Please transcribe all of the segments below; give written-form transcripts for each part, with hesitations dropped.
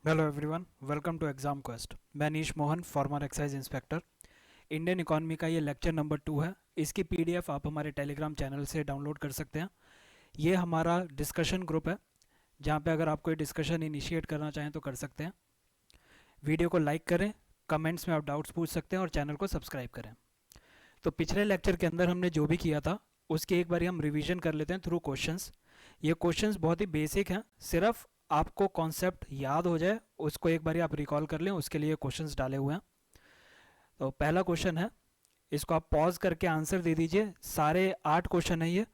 Hello everyone, welcome to exam quest. मैं Nish Mohan, former excise inspector. Indian economy का ये lecture number 2 है। इसकी पीडीएफ आप हमारे टेलीग्राम चैनल से डाउनलोड कर सकते हैं। ये हमारा डिस्कशन ग्रुप है, जहाँ पे अगर आप कोई डिस्कशन इनिशिएट करना चाहें तो कर सकते हैं। वीडियो को लाइक करें, कमेंट्स में आप डाउट्स पूछ सकते हैं और चैनल को सब्सक्राइब करें। तो पिछले लेक्चर के अंदर हमने जो भी किया था उसकी एक बारी हम रिवीजन कर लेते हैं थ्रू क्वेश्चंस। ये क्वेश्चंस बहुत ही बेसिक हैं, सिर्फ आपको कॉन्सेप्ट याद हो जाए उसको एक बारी आप रिकॉल कर लें, उसके लिए क्वेश्चंस डाले हुए हैं। तो पहला क्वेश्चन है, इसको आप पॉज करके आंसर दे दीजिए। सारे 8 क्वेश्चन है ये,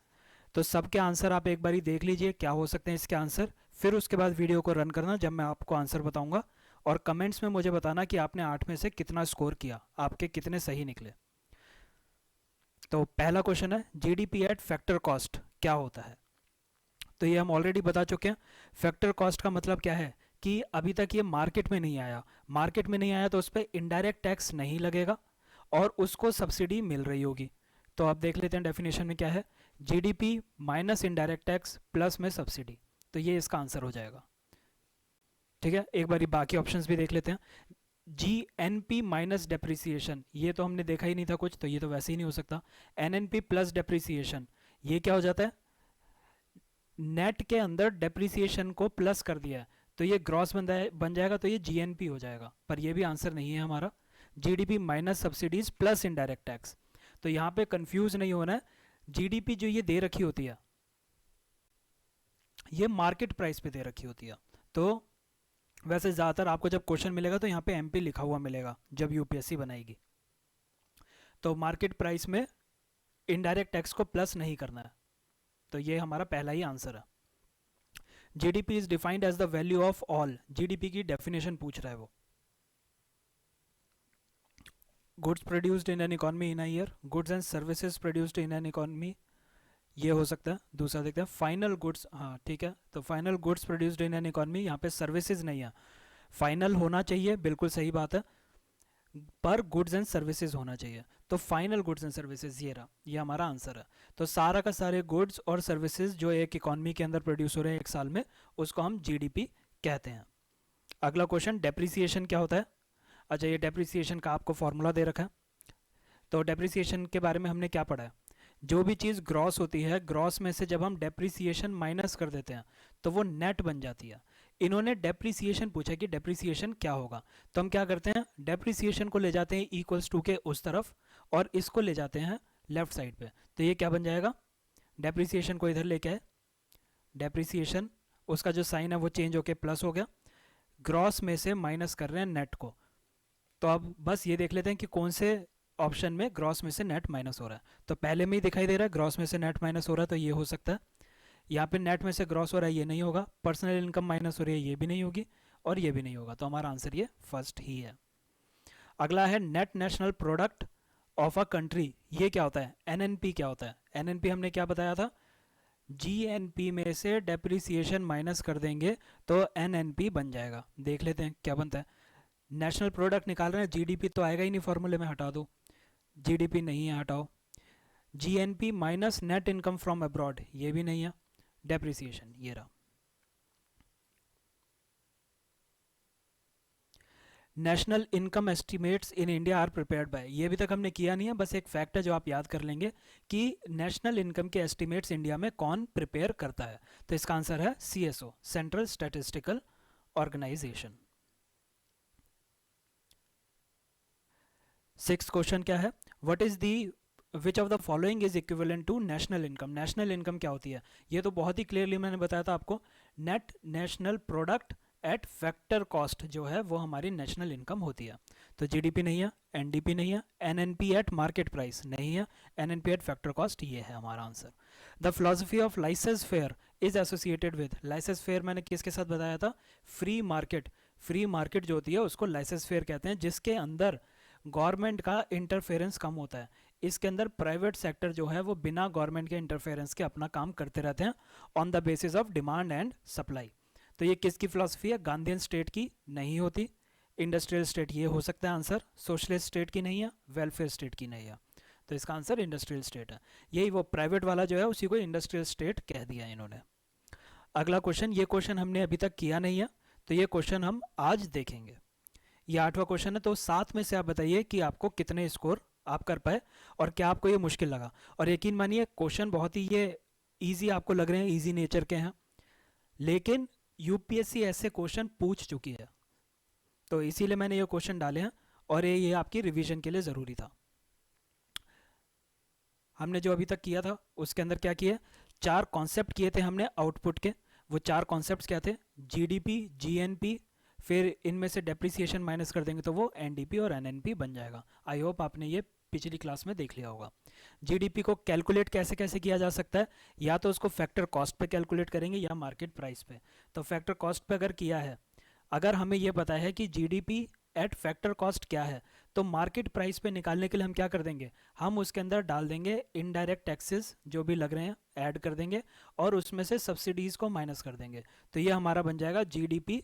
तो सबके आंसर आप एक बारी देख लीजिए क्या हो सकते हैं इसके आंसर। फिर उसके बाद वीडियो को रन करना जब मैं आपको आंसर बताऊंगा, और कमेंट्स में मुझे बताना कि आपने 8 में से कितना स्कोर किया, आपके कितने सही निकले। तो पहला क्वेश्चन है, जीडीपी एट फैक्टर कॉस्ट क्या होता है। तो ये हम ऑलरेडी बता चुके हैं। फैक्टर कॉस्ट का मतलब क्या है कि अभी तक ये मार्केट में नहीं आया। मार्केट में नहीं आया तो उस पर इनडायरेक्ट टैक्स नहीं लगेगा और उसको सब्सिडी मिल रही होगी। तो आप देख लेते हैं डेफिनेशन में क्या है, GDP minus indirect tax plus में सब्सिडी। तो ये इसका आंसर हो जाएगा। ठीक है, एक बार बाकी ऑप्शंस भी देख लेते हैं। जीएनपी माइनस डेप्रिसिएशन, ये तो हमने देखा ही नहीं था कुछ, तो ये तो वैसे ही नहीं हो सकता। एनएनपी प्लस डेप्रिसिएशन, ये क्या हो जाता है, नेट के अंदर डेप्रिसिएशन को प्लस कर दिया है तो ये ग्रॉस बन जाएगा, तो ये जीएनपी हो जाएगा। पर ये भी आंसर नहीं है हमारा। GDP minus subsidies plus indirect tax, तो यहाँ पे कंफ्यूज नहीं होना है। जीडीपी जो ये दे रखी होती है ये मार्केट प्राइस पे दे रखी होती है। तो वैसे ज़्यादातर आपको जब क्वेश्चन मिलेगा तो यहाँ पे एमपी लिखा हुआ मिलेगा जब यूपीएससी बनाएगी। तो मार्केट प्राइस में इनडायरेक्ट टैक्स को प्लस नहीं करना है, तो ये हमारा पहला ही आंसर है। GDP is defined as the value of all, GDP की डेफिनेशन पूछ रहा है वो। Goods produced in an economy in a year, goods and services produced in an economy, ये हो सकता है। दूसरा देखते हैं, फाइनल गुड्स, हाँ ठीक है, तो final goods produced in an economy, यहाँ पे सर्विसेज नहीं है, फाइनल होना चाहिए, बिल्कुल सही बात है, पर गुड्स एंड सर्विसेज होना चाहिए। तो फाइनल गुड्स एंड सर्विसेज ये रहा, ये हमारा आंसर है। तो सारा का सारे गुड्स और सर्विसेज जो एक इकोनॉमी के अंदर प्रोड्यूस हो रहे हैं एक साल में, उसको हम जीडीपी कहते हैं। अगला क्वेश्चन, डेप्रिसिएशन क्या होता है। अच्छा, ये डेप्रिसिएशन का आपको फॉर्मूला दे रखा है। तो डेप्रिसिएशन के बारे में हमने क्या पढ़ा है, जो भी चीज़ ग्रॉस होती है, ग्रॉस में से जब हम डेप्रिसिएशन माइनस कर देते हैं तो वो नेट बन जाती है। इन्होंने डेप्रिसिएशन पूछा कि डेप्रिसिएशन क्या होगा, तो हम क्या करते हैं, डेप्रिसिएशन को ले जाते हैं इक्वल्स टू के उस तरफ और इसको ले जाते हैं लेफ्ट साइड पे। तो ये क्या बन जाएगा, डेप्रिसिएशन को इधर लेके आए, डेप्रिसिएशन उसका जो साइन है वो चेंज होके प्लस हो गया, ग्रॉस में से माइनस कर रहे हैं नेट को। तो अब बस ये देख लेते हैं कि कौन से ऑप्शन में ग्रॉस में से नेट माइनस हो रहा है। तो पहले में ही दिखाई दे रहा है ग्रॉस में से नेट माइनस हो रहा है, तो ये हो सकता है। यहाँ पे नेट में से ग्रॉस हो रहा है, ये नहीं होगा। पर्सनल इनकम माइनस हो रही है, ये भी नहीं होगी, और ये भी नहीं होगा। तो हमारा आंसर ये फर्स्ट ही है। अगला है, net national product of a country, ये क्या होता है, एनएनपी क्या होता है। एनएनपी हमने क्या बताया था, जीएनपी में से डेप्रिसिएशन माइनस कर देंगे तो एनएनपी बन जाएगा। देख लेते हैं क्या बनता है। नेशनल प्रोडक्ट निकाल रहे हैं, जीडीपी तो आएगा ही नहीं फॉर्मूले में, हटा दो, जीडीपी नहीं है, हटाओ। GNP minus net income from abroad, ये भी नहीं है, डेप्रिसिएशन ये रहा। National income estimates in India are prepared by, ये अभी तक हमने किया नहीं है, बस एक फैक्ट है जो आप याद कर लेंगे कि नेशनल इनकम के एस्टिमेट्स इंडिया में कौन प्रिपेयर करता है। तो इसका आंसर है CSO, central statistical organisation. Six question क्या है, what is the which of the following is equivalent to national income. National income क्या होती है, ये तो बहुत ही क्लियरली मैंने बताया था आपको, net national product at factor cost जो है वो हमारी नेशनल इनकम होती है। तो जीडीपी नहीं है, एनडीपी नहीं है, एनएनपी एट मार्केट प्राइस नहीं है, एनएनपी एट फैक्टर कॉस्ट ये है हमारा answer. The philosophy of licence fair is associated with, licence fair मैंने किसके साथ बताया था, फ्री मार्केट। फ्री मार्केट जो होती है उसको लाइसेंस फेयर कहते हैं, जिसके अंदर गवर्नमेंट का इंटरफेरेंस कम होता है। इसके अंदर प्राइवेट सेक्टर जो है वो बिना गवर्नमेंट के इंटरफेरेंस के अपना काम करते रहते हैं on the basis of demand and supply. तो ये किसकी फिलॉसफी है, गांधीयन स्टेट की नहीं होती, इंडस्ट्रियल स्टेट ये हो सकता है आंसर, सोशलिस्ट स्टेट की नहीं है, वेलफेयर स्टेट की नहीं है। तो इसका आंसर इंडस्ट्रियल स्टेट है। यही वो प्राइवेट वाला जो है उसी को इंडस्ट्रियल स्टेट कह दिया इन्होंने। अगला क्वेश्चन, ये क्वेश्चन हमने अभी तक किया नहीं है, तो ये क्वेश्चन हम आज देखेंगे। ये 8वां क्वेश्चन है, तो 7 में से आप बताइए कि आपको कितने स्कोर आप कर पाए और क्या आपको ये मुश्किल लगा। और यकीन मानिए क्वेश्चन बहुत ही ये इजी आपको लग रहे हैं, इजी नेचर के हैं, लेकिन यूपीएससी ऐसे क्वेश्चन पूछ चुकी है, तो इसीलिए मैंने ये क्वेश्चन डाले हैं और ये आपकी रिवीजन के लिए ज़रूरी था। हमने जो अभी तक किया था उसके अंदर क्या किया, 4 कॉन्सेप्ट किए थे हमने आउटपुट के। वो 4 कॉन्सेप्ट्स क्या थे, जीडीपी, जीएनपी, फिर इनमें से डेप्रिसिएशन माइनस कर देंगे तो वो एनडीपी और एनएनपी बन जाएगा। आई होप आपने ये पिछली क्लास में देख लिया होगा। जीडीपी को कैलकुलेट कैसे कैसे किया जा सकता है, या तो उसको फैक्टर कॉस्ट पे कैलकुलेट करेंगे या मार्केट प्राइस पे। तो फैक्टर कॉस्ट पे अगर किया है, अगर हमें ये पता है कि जीडीपी एट फैक्टर कॉस्ट क्या है, तो मार्केट प्राइस पे निकालने के लिए हम क्या कर देंगे, हम उसके अंदर डाल देंगे इनडायरेक्ट टैक्सेस जो भी लग रहे हैं ऐड कर देंगे और उसमें से सब्सिडीज़ को माइनस कर देंगे। तो ये हमारा बन जाएगा जीडीपी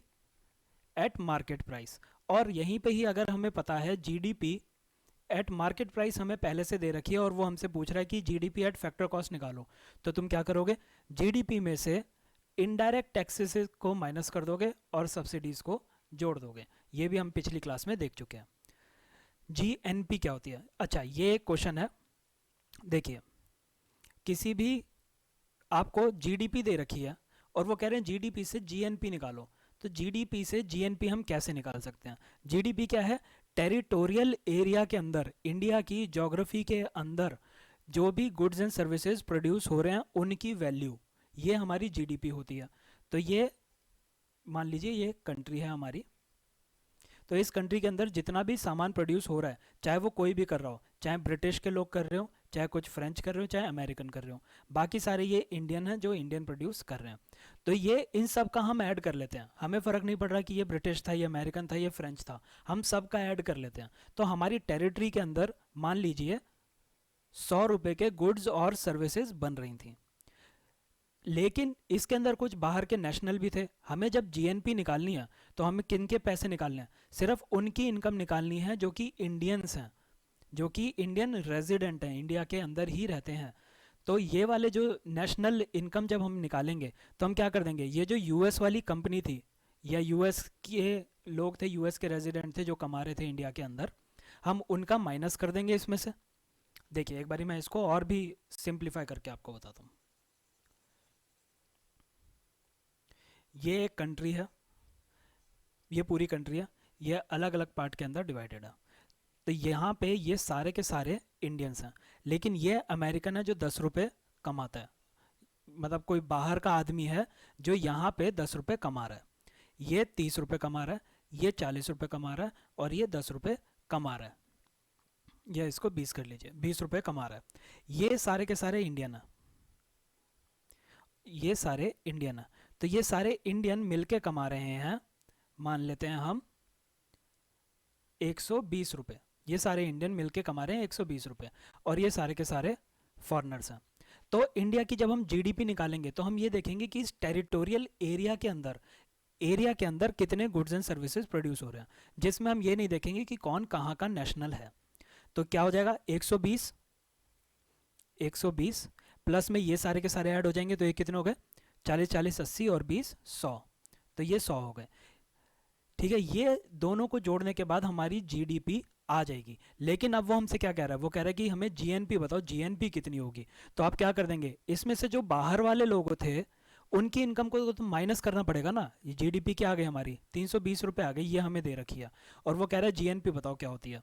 एट मार्केट प्राइस। और यहीं पे ही अगर हमें पता है जीडीपी एट मार्केट प्राइस हमें पहले से दे रखी है और वो हमसे पूछ रहा है कि जीडीपी एट फैक्टर कॉस्ट निकालो, तो तुम क्या करोगे, जीडीपी में से इनडायरेक्ट टैक्सेस को माइनस कर दोगे और सब्सिडीज़ को जोड़ दोगे। ये भी हम पिछली क्लास में देख चुके हैं। जीएनपी क्या होती है, अच्छा ये एक क्वेश्चन है। देखिए, किसी भी आपको जीडीपी दे रखी है और वो कह रहे हैं जीडीपी से जीएनपी निकालो, तो जीडीपी से जीएनपी हम कैसे निकाल सकते हैं। जीडीपी क्या है, टेरिटोरियल एरिया के अंदर, इंडिया की ज्योग्राफी के अंदर जो भी गुड्स एंड सर्विसेज प्रोड्यूस हो रहे हैं उनकी वैल्यू, ये हमारी जीडीपी होती है। तो ये मान लीजिए ये कंट्री है हमारी, तो इस कंट्री के अंदर जितना भी सामान प्रोड्यूस हो रहा है, चाहे वो कोई भी कर रहा हो, चाहे ब्रिटिश के लोग कर रहे हो, चाहे कुछ फ्रेंच कर रहे हो, चाहे अमेरिकन कर रहे हो, बाकी सारे ये इंडियन हैं जो इंडियन प्रोड्यूस कर रहे हैं, तो ये इन सब का हम ऐड कर लेते हैं। हमें फ़र्क नहीं पड़ रहा कि ये ब्रिटिश था, ये अमेरिकन था, ये फ्रेंच था, हम सब का ऐड कर लेते हैं। तो हमारी टेरिटरी के अंदर मान लीजिए 100 रुपये के गुड्स और सर्विसेज बन रही थी, लेकिन इसके अंदर कुछ बाहर के नेशनल भी थे। हमें जब जीएनपी निकालनी है तो हमें किन के पैसे निकालने हैं, सिर्फ उनकी इनकम निकालनी है जो कि इंडियंस हैं, जो कि इंडियन रेजिडेंट हैं, इंडिया के अंदर ही रहते हैं। तो ये वाले जो नेशनल इनकम जब हम निकालेंगे तो हम क्या कर देंगे, ये जो यूएस वाली कंपनी थी या यूएस के लोग थे, यूएस के रेजिडेंट थे जो कमा रहे थे इंडिया के अंदर, हम उनका माइनस कर देंगे इसमें से। देखिए एक बारी मैं इसको और भी सिंप्लीफाई करके आपको बताता हूँ। ये एक कंट्री है, ये पूरी कंट्री है, ये अलग अलग पार्ट के अंदर डिवाइडेड है। तो यहाँ पे ये सारे के सारे इंडियंस हैं, लेकिन ये अमेरिकन है जो 10 रुपये कमाता है, मतलब कोई बाहर का आदमी है जो यहाँ पे 10 रुपये कमा रहा है, ये 30 रुपये कमा रहा है, ये 40 रुपये कमा रहा है और ये 10 रुपये कमा रहा है, या इसको 20 कर लीजिए, 20 रुपये कमा रहा है। ये सारे के सारे इंडियन है, ये सारे इंडियन है। तो ये सारे इंडियन मिलके कमा रहे हैं, मान लेते हैं हम 120 रुपये, ये सारे इंडियन मिलके कमा रहे हैं 120 रुपये, और ये सारे के सारे फॉरेनर्स हैं। तो इंडिया की जब हम जीडीपी निकालेंगे तो हम ये देखेंगे कि इस टेरिटोरियल एरिया के अंदर कितने गुड्स एंड सर्विसेज प्रोड्यूस हो रहे हैं, जिसमें हम ये नहीं देखेंगे कि कौन कहाँ का नेशनल है। तो क्या हो जाएगा, 120 प्लस में ये सारे के सारे ऐड हो जाएंगे, तो ये कितने हो गए, 40 40 80 और 20 100, तो ये 100 हो गए। ठीक है, ये दोनों को जोड़ने के बाद हमारी जीडीपी आ जाएगी। लेकिन अब वो हमसे क्या कह रहा है, वो कह रहा है कि हमें जीएनपी बताओ, जीएनपी कितनी होगी। तो आप क्या कर देंगे, इसमें से जो बाहर वाले लोग थे उनकी इनकम को तो माइनस करना पड़ेगा ना। ये जीडीपी क्या आ गई हमारी, 320 रुपये आ गई, ये हमें दे रखी है, और वो कह रहा है जीएनपी बताओ क्या होती है।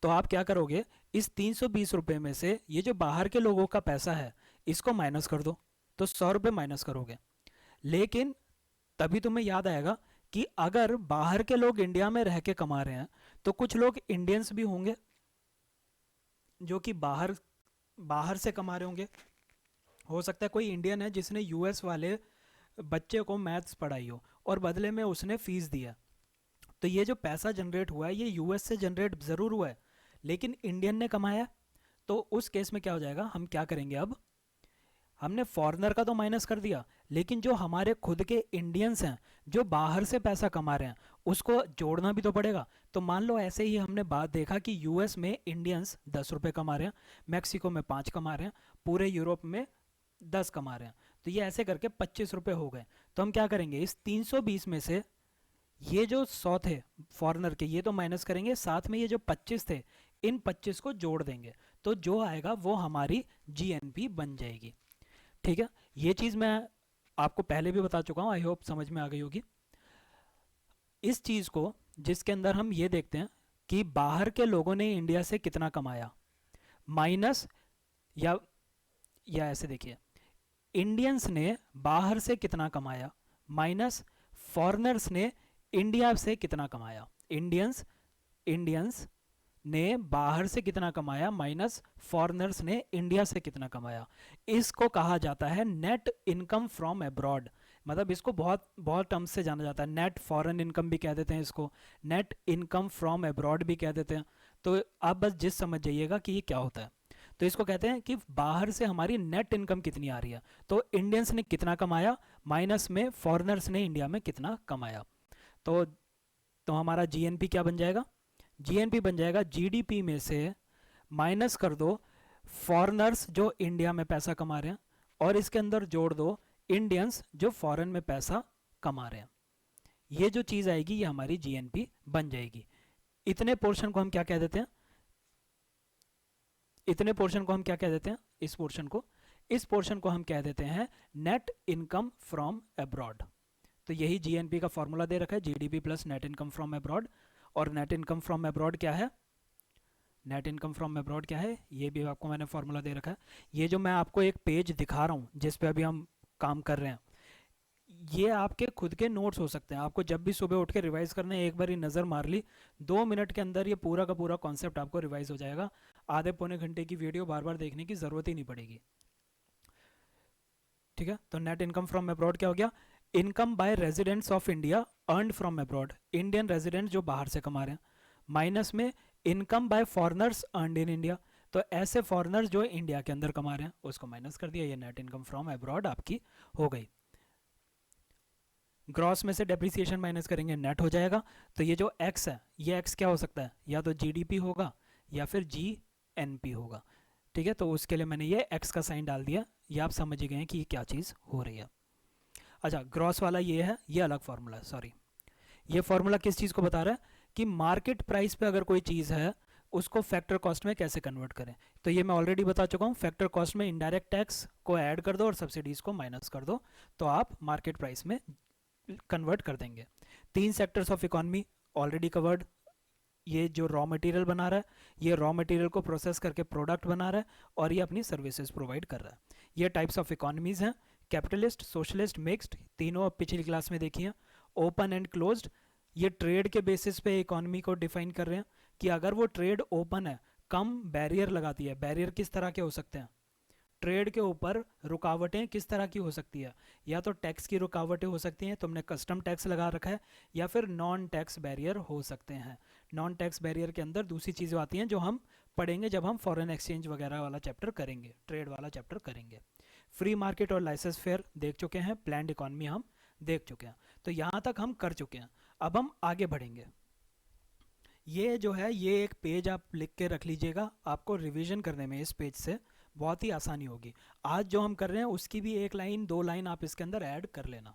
तो आप क्या करोगे, इस 320 रुपये में से ये जो बाहर के लोगों का पैसा है इसको माइनस कर दो, तो 100 रुपये माइनस करोगे। लेकिन तभी तुम्हें याद आएगा कि अगर बाहर के लोग इंडिया में रह के कमा रहे हैं तो कुछ लोग इंडियंस भी होंगे जो कि बाहर बाहर से कमा रहे होंगे। हो सकता है कोई इंडियन है जिसने यूएस वाले बच्चे को मैथ्स पढ़ाई हो और बदले में उसने फीस दिया, तो ये जो पैसा जनरेट हुआ है ये यूएस से जनरेट ज़रूर हुआ है, लेकिन इंडियन ने कमाया। तो उस केस में क्या हो जाएगा, हम क्या करेंगे, अब हमने फॉरेनर का तो माइनस कर दिया, लेकिन जो हमारे खुद के इंडियंस हैं जो बाहर से पैसा कमा रहे हैं उसको जोड़ना भी तो पड़ेगा। तो मान लो ऐसे ही हमने बात देखा कि यूएस में इंडियंस 10 रुपये कमा रहे हैं, मैक्सिको में 5 कमा रहे हैं, पूरे यूरोप में 10 कमा रहे हैं, तो ये ऐसे करके 25 रुपये हो गए। तो हम क्या करेंगे, इस 320 में से ये जो 100 थे फॉरेनर के, ये तो माइनस करेंगे, साथ में ये जो 25 थे, इन 25 को जोड़ देंगे, तो जो आएगा वो हमारी जीएनपी बन जाएगी। ठीक है, ये चीज़ मैं आपको पहले भी बता चुका हूँ, आई होप समझ में आ गई होगी। इस चीज़ को जिसके अंदर हम ये देखते हैं कि बाहर के लोगों ने इंडिया से कितना कमाया, माइनस, या ऐसे देखिए, इंडियंस ने बाहर से कितना कमाया माइनस फॉरेनर्स ने इंडिया से कितना कमाया। इंडियंस ने बाहर से कितना कमाया माइनस फॉरेनर्स ने इंडिया से कितना कमाया। इसको कहा जाता है नेट इनकम फ्रॉम अब्रॉड। मतलब इसको बहुत बहुत टर्म्स से जाना जाता है, नेट फॉरेन इनकम भी कह देते हैं इसको, नेट इनकम फ्रॉम अब्रॉड भी कह देते हैं। तो आप बस जिस समझ जाइएगा कि ये क्या होता है। तो इसको कहते हैं कि बाहर से हमारी नेट इनकम कितनी आ रही है, तो इंडियंस ने कितना कमाया माइनस में फॉरेनर्स ने इंडिया में कितना कमाया। तो हमारा जीएनपी क्या बन जाएगा, जीएनपी बन जाएगा जीडीपी में से माइनस कर दो फॉरेनर्स जो इंडिया में पैसा कमा रहे हैं, और इसके अंदर जोड़ दो इंडियंस जो फॉरेन में पैसा कमा रहे हैं। ये जो चीज़ आएगी ये हमारी जीएनपी बन जाएगी। इतने पोर्शन को हम क्या कह देते हैं, इतने पोर्शन को हम क्या कह देते हैं, इस पोर्शन को हम कह देते हैं नेट इनकम फ्रॉम अब्रॉड। तो यही जीएनपी का फॉर्मूला दे रखा है, GDP plus net income from abroad. और नेट इनकम फ्रॉम अब्रॉड क्या है, नेट इनकम फ्रॉम अब्रॉड क्या है, ये भी आपको मैंने फॉर्मूला दे रखा है। ये जो मैं आपको एक पेज दिखा रहा हूँ जिस पे अभी हम काम कर रहे हैं, ये आपके खुद के नोट्स हो सकते हैं। आपको जब भी सुबह उठ के रिवाइज करना है, एक बार नज़र मार ली, 2 मिनट के अंदर ये पूरा का पूरा कॉन्सेप्ट आपको रिवाइज हो जाएगा। आधे पौने घंटे की वीडियो बार बार देखने की ज़रूरत ही नहीं पड़ेगी। ठीक है, तो नेट इनकम फ्रॉम अब्रॉड क्या हो गया, income by residents of India earned from abroad, Indian resident जो बाहर से कमा रहे हैं, माइनस में income by foreigners earned in India, तो ऐसे फॉरेनर्स जो इंडिया के अंदर कमा रहे हैं उसको माइनस कर दिया, ये नेट इनकम फ्रॉम अब्रॉड आपकी हो गई। ग्रॉस में से डेप्रिसिएशन माइनस करेंगे, नेट हो जाएगा। तो ये जो एक्स है, ये एक्स क्या हो सकता है, या तो जीडीपी होगा या फिर जीएनपी होगा। ठीक है, तो उसके लिए मैंने ये एक्स का साइन डाल दिया, ये आप समझ गए हैं कि ये क्या चीज़ हो रही है। अच्छा, ग्रॉस वाला ये है, ये अलग फार्मूला है, सॉरी। ये फार्मूला किस चीज़ को बता रहा है कि मार्केट प्राइस पे अगर कोई चीज़ है उसको फैक्टर कॉस्ट में कैसे कन्वर्ट करें। तो ये मैं ऑलरेडी बता चुका हूँ, फैक्टर कॉस्ट में इनडायरेक्ट टैक्स को ऐड कर दो और सब्सिडीज़ को माइनस कर दो, तो आप मार्केट प्राइस में कन्वर्ट कर देंगे। 3 sectors of economy already covered. ये जो रॉ मटेरियल बना रहा है, ये रॉ मटेरियल को प्रोसेस करके प्रोडक्ट बना रहा है, और ये अपनी सर्विसेज प्रोवाइड कर रहा है। ये टाइप्स ऑफ इकोनॉमीज़ हैं, कैपिटलिस्ट, सोशलिस्ट, मिक्स्ड, तीनों अब पिछली क्लास में देखिए। ओपन एंड क्लोज्ड, ये ट्रेड के बेसिस पे इकोनॉमी को डिफाइन कर रहे हैं कि अगर वो ट्रेड ओपन है, कम बैरियर लगाती है। बैरियर किस तरह के हो सकते हैं, ट्रेड के ऊपर रुकावटें किस तरह की हो सकती है, या तो टैक्स की रुकावटें हो सकती हैं, तुमने कस्टम टैक्स लगा रखा है, या फिर नॉन टैक्स बैरियर हो सकते हैं। नॉन टैक्स बैरियर के अंदर दूसरी चीज़ें आती हैं जो हम पढ़ेंगे जब हम फॉरेन एक्सचेंज वगैरह वाला चैप्टर करेंगे, ट्रेड वाला चैप्टर करेंगे। फ्री मार्केट और लाइसेंस फेयर देख चुके हैं, प्लान्ड इकॉनमी हम देख चुके हैं। तो यहाँ तक हम कर चुके हैं, अब हम आगे बढ़ेंगे। ये जो है, ये एक पेज आप लिख के रख लीजिएगा, आपको रिवीजन करने में इस पेज से बहुत ही आसानी होगी। आज जो हम कर रहे हैं उसकी भी 1 लाइन 2 लाइन आप इसके अंदर ऐड कर लेना।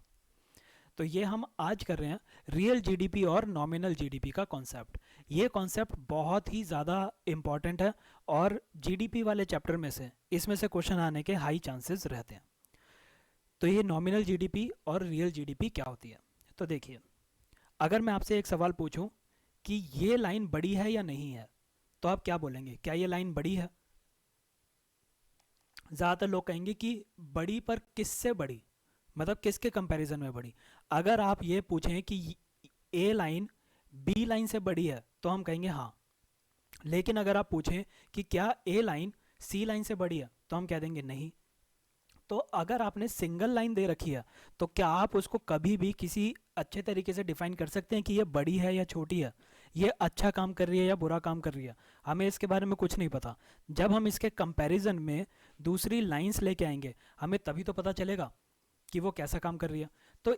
तो ये हम आज कर रहे हैं रियल जीडीपी और नॉमिनल जीडीपी का कॉन्सेप्ट। ये कॉन्सेप्ट बहुत ही ज़्यादा इम्पॉर्टेंट है, और जीडीपी वाले चैप्टर में से इसमें से क्वेश्चन आने के हाई चांसेस रहते हैं। तो ये नॉमिनल जीडीपी और रियल जीडीपी क्या होती है, तो देखिए, अगर मैं आपसे एक सवाल पूछूं कि ये लाइन बड़ी है या नहीं है, तो आप क्या बोलेंगे, क्या ये लाइन बड़ी है। ज़्यादातर लोग कहेंगे कि बड़ी, पर किससे बड़ी, मतलब किसके कंपैरिजन में बड़ी। अगर आप ये पूछें कि ए लाइन बी लाइन से बड़ी है तो हम कहेंगे हाँ, लेकिन अगर आप पूछें कि क्या ए लाइन सी लाइन से बड़ी है तो हम कह देंगे नहीं। तो अगर आपने सिंगल लाइन दे रखी है तो क्या आप उसको कभी भी किसी अच्छे तरीके से डिफाइन कर सकते हैं कि ये बड़ी है या छोटी है, ये अच्छा काम कर रही है या बुरा काम कर रही है। हमें इसके बारे में कुछ नहीं पता। जब हम इसके कंपैरिजन में दूसरी लाइंस लेके आएंगे हमें तभी तो पता चलेगा कि वो कैसा काम कर रही है। तो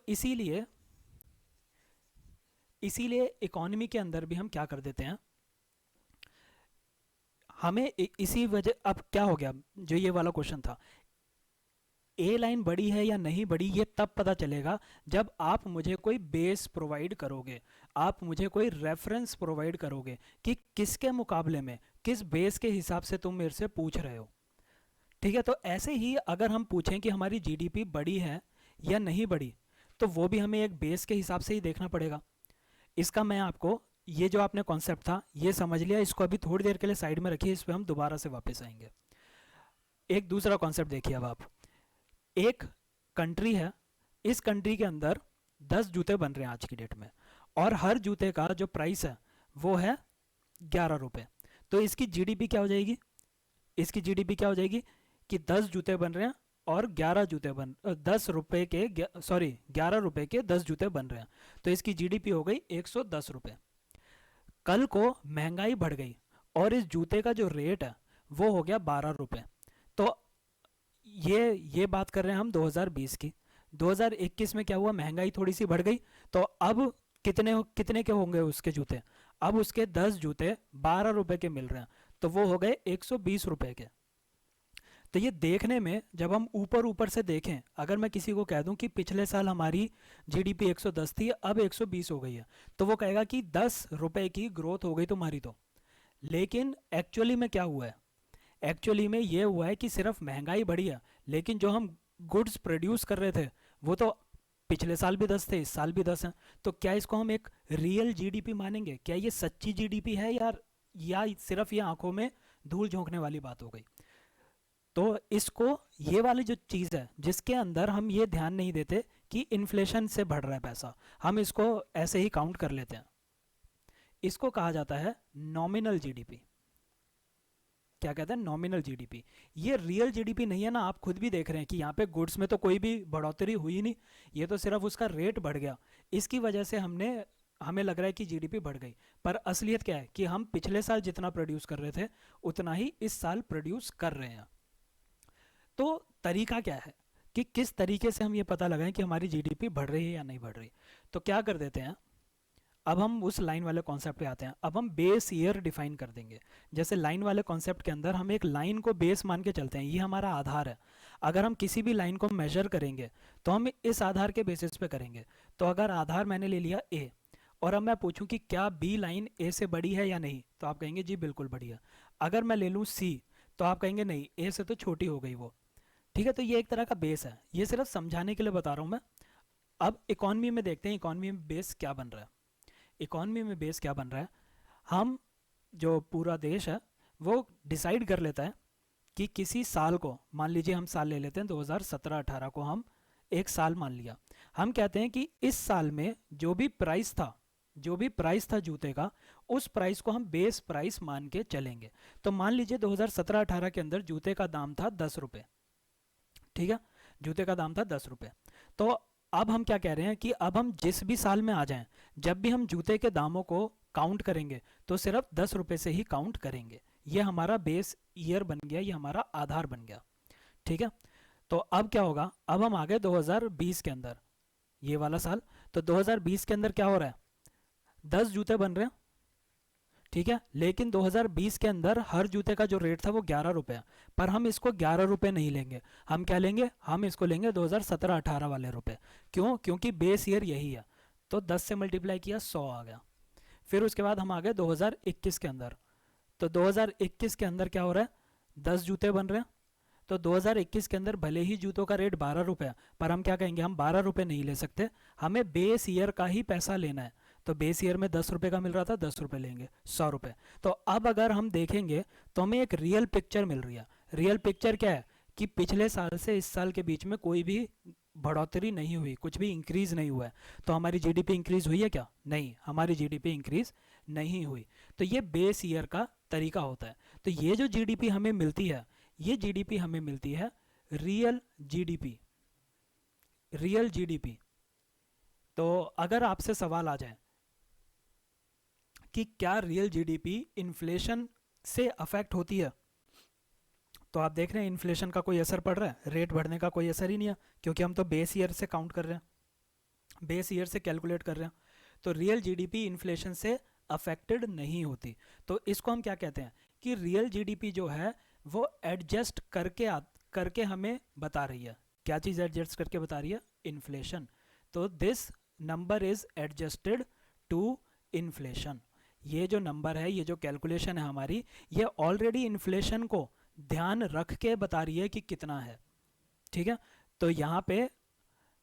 इसीलिए इकोनॉमी के अंदर भी हम क्या कर देते हैं, हमें इसी वजह, अब क्या हो गया, जो ये वाला क्वेश्चन था, ए लाइन बड़ी है या नहीं बड़ी ये तब पता चलेगा जब आप मुझे कोई बेस प्रोवाइड करोगे, आप मुझे कोई रेफरेंस प्रोवाइड करोगे कि किसके मुकाबले में, किस बेस के हिसाब से तुम मेरे से पूछ रहे हो। ठीक है, तो ऐसे ही अगर हम पूछें कि हमारी जीडीपी बड़ी है या नहीं बड़ी, तो वो भी हमें एक बेस के हिसाब से ही देखना पड़ेगा। इसका मैं आपको, ये जो आपने कॉन्सेप्ट था ये समझ लिया, इसको अभी थोड़ी देर के लिए साइड में रखिए, इस पर हम दोबारा से वापस आएंगे। एक दूसरा कॉन्सेप्ट देखिए अब आप। एक कंट्री है, इस कंट्री के अंदर 10 जूते बन रहे हैं आज की डेट में, और हर जूते का जो प्राइस है वो है 11 रुपये। तो इसकी जीडीपी क्या हो जाएगी, इसकी जीडीपी क्या हो जाएगी कि 10 जूते बन रहे हैं और 11 जूते 10 रुपए के, सॉरी 11 रुपए के 10 जूते बन रहे हैं, तो इसकी जीडीपी हो गई 110 रुपये। कल को महंगाई बढ़ गई और इस जूते का जो रेट है वो हो गया 12 रुपये। तो ये बात कर रहे हैं हम 2020 की। 2021 में क्या हुआ, महंगाई थोड़ी सी बढ़ गई, तो अब कितने कितने के होंगे उसके जूते, अब उसके 10 जूते 12 रुपए के मिल रहे हैं, तो वो हो गए 120 रुपए के। तो ये देखने में जब हम ऊपर ऊपर से देखें, अगर मैं किसी को कह दूं कि पिछले साल हमारी जीडीपी 110 थी अब 120 हो गई है, तो वो कहेगा कि 10 रुपए की ग्रोथ हो गई तुम्हारी तो। लेकिन एक्चुअली में क्या हुआ है, एक्चुअली में ये हुआ है कि सिर्फ महंगाई बढ़ी है, लेकिन जो हम गुड्स प्रोड्यूस कर रहे थे वो तो पिछले साल भी 10 थे, इस साल भी 10 हैं। तो क्या इसको हम एक रियल जीडीपी मानेंगे, क्या ये सच्ची जीडीपी है यार, या सिर्फ ये आंखों में धूल झोंकने वाली बात हो गई। तो इसको, ये वाली जो चीज़ है जिसके अंदर हम ये ध्यान नहीं देते कि इन्फ्लेशन से बढ़ रहा है पैसा, हम इसको ऐसे ही काउंट कर लेते हैं, इसको कहा जाता है नॉमिनल जीडीपी। क्या कहते हैं, नॉमिनल जीडीपी। ये रियल जीडीपी नहीं है ना, आप खुद भी देख रहे हैं कि यहाँ पे गुड्स में तो कोई भी बढ़ोतरी हुई नहीं, ये तो सिर्फ उसका रेट बढ़ गया, इसकी वजह से हमें लग रहा है कि जीडीपी बढ़ गई। पर असलियत क्या है कि हम पिछले साल जितना प्रोड्यूस कर रहे थे उतना ही इस साल प्रोड्यूस कर रहे हैं। तो तरीका क्या है कि किस तरीके से हम ये पता लगाएं कि हमारी जीडीपी बढ़ रही है या नहीं बढ़ रही। तो क्या कर देते हैं, अब हम उस लाइन वाले कॉन्सेप्ट पे आते हैं। अब हम बेस ईयर डिफाइन कर देंगे। जैसे लाइन वाले कॉन्सेप्ट के अंदर हम एक लाइन को बेस मान के चलते हैं, ये हमारा आधार है। अगर हम किसी भी लाइन को मेजर करेंगे तो हम इस आधार के बेसिस पे करेंगे। तो अगर आधार मैंने ले लिया ए, और अब मैं पूछूं कि क्या बी लाइन ए से बड़ी है या नहीं, तो आप कहेंगे जी बिल्कुल बड़ी है। अगर मैं ले लूँ सी, तो आप कहेंगे नहीं, ए से तो छोटी हो गई वो। ठीक है, तो ये एक तरह का बेस है, ये सिर्फ समझाने के लिए बता रहा हूँ मैं। अब इकॉनमी में देखते हैं, इकॉनमी में बेस क्या बन रहा है। इकॉनमी में बेस क्या बन रहा है, हम, जो पूरा देश है वो डिसाइड कर लेता है कि किसी साल को, मान लीजिए हम साल ले लेते हैं 2017-18 को, हम एक साल मान लिया। हम कहते हैं कि इस साल में जो भी प्राइस था, जो भी प्राइस था जूते का, उस प्राइस को हम बेस प्राइस मान के चलेंगे। तो मान लीजिए 2017-18 के अंदर जूते का दाम था 10 रुपये। ठीक है, जूते का दाम था 10 रुपये। तो अब हम क्या कह रहे हैं कि अब हम जिस भी साल में आ जाएं, जब भी हम जूते के दामों को काउंट करेंगे तो सिर्फ 10 रुपये से ही काउंट करेंगे। ये हमारा बेस ईयर बन गया, ये हमारा आधार बन गया। ठीक है, तो अब क्या होगा, अब हम आ गए 2020 के अंदर, ये वाला साल। तो 2020 के अंदर क्या हो रहा है, 10 जूते बन रहे हैं। ठीक है, लेकिन 2020 के अंदर हर जूते का जो रेट था वो 11 रुपये है। पर हम इसको 11 रुपये नहीं लेंगे, हम क्या लेंगे, हम इसको लेंगे 2017-18 वाले रुपए। क्यों, क्योंकि बेस ईयर यही है। तो 10 से मल्टीप्लाई किया, 100 आ गया। फिर उसके बाद हम आ गए 2021 के अंदर। तो 2021 के अंदर क्या हो रहा है, 10 जूते बन रहे हैं। तो 2021 के अंदर भले ही जूतों का रेट 12 रुपये है, पर हम क्या कहेंगे, हम 12 रुपये नहीं ले सकते, हमें बेस ईयर का ही पैसा लेना है। तो बेस ईयर में 10 रुपये का मिल रहा था, 10 रुपये लेंगे, 100 रुपये। तो अब अगर हम देखेंगे तो हमें एक रियल पिक्चर मिल रही है। रियल पिक्चर क्या है कि पिछले साल से इस साल के बीच में कोई भी बढ़ोतरी नहीं हुई, कुछ भी इंक्रीज नहीं हुआ है। तो हमारी जीडीपी इंक्रीज हुई है क्या, नहीं, हमारी जीडीपी इंक्रीज नहीं हुई। तो ये बेस ईयर का तरीका होता है। तो ये जो जीडीपी हमें मिलती है, ये जीडीपी हमें मिलती है रियल जीडीपी, रियल जीडीपी। तो अगर आपसे सवाल आ जाए कि क्या रियल जीडीपी इन्फ्लेशन से अफेक्ट होती है, तो आप देख रहे हैं इन्फ्लेशन का कोई असर पड़ रहा है, रेट बढ़ने का कोई असर ही नहीं है, क्योंकि हम तो बेस ईयर से काउंट कर रहे हैं, बेस ईयर से कैलकुलेट कर रहे हैं। तो रियल जीडीपी इन्फ्लेशन से अफेक्टेड नहीं होती। तो इसको हम क्या कहते हैं कि रियल जीडीपी जो है वो एडजस्ट करके हमें बता रही है क्या चीज़ एडजस्ट करके बता रही है? इन्फ्लेशन। तो this number is adjusted to inflation. ये जो नंबर है, ये जो कैलकुलेशन है हमारी, ये ऑलरेडी इन्फ्लेशन को ध्यान रख के बता रही है कि कितना है। ठीक है, तो यहाँ पे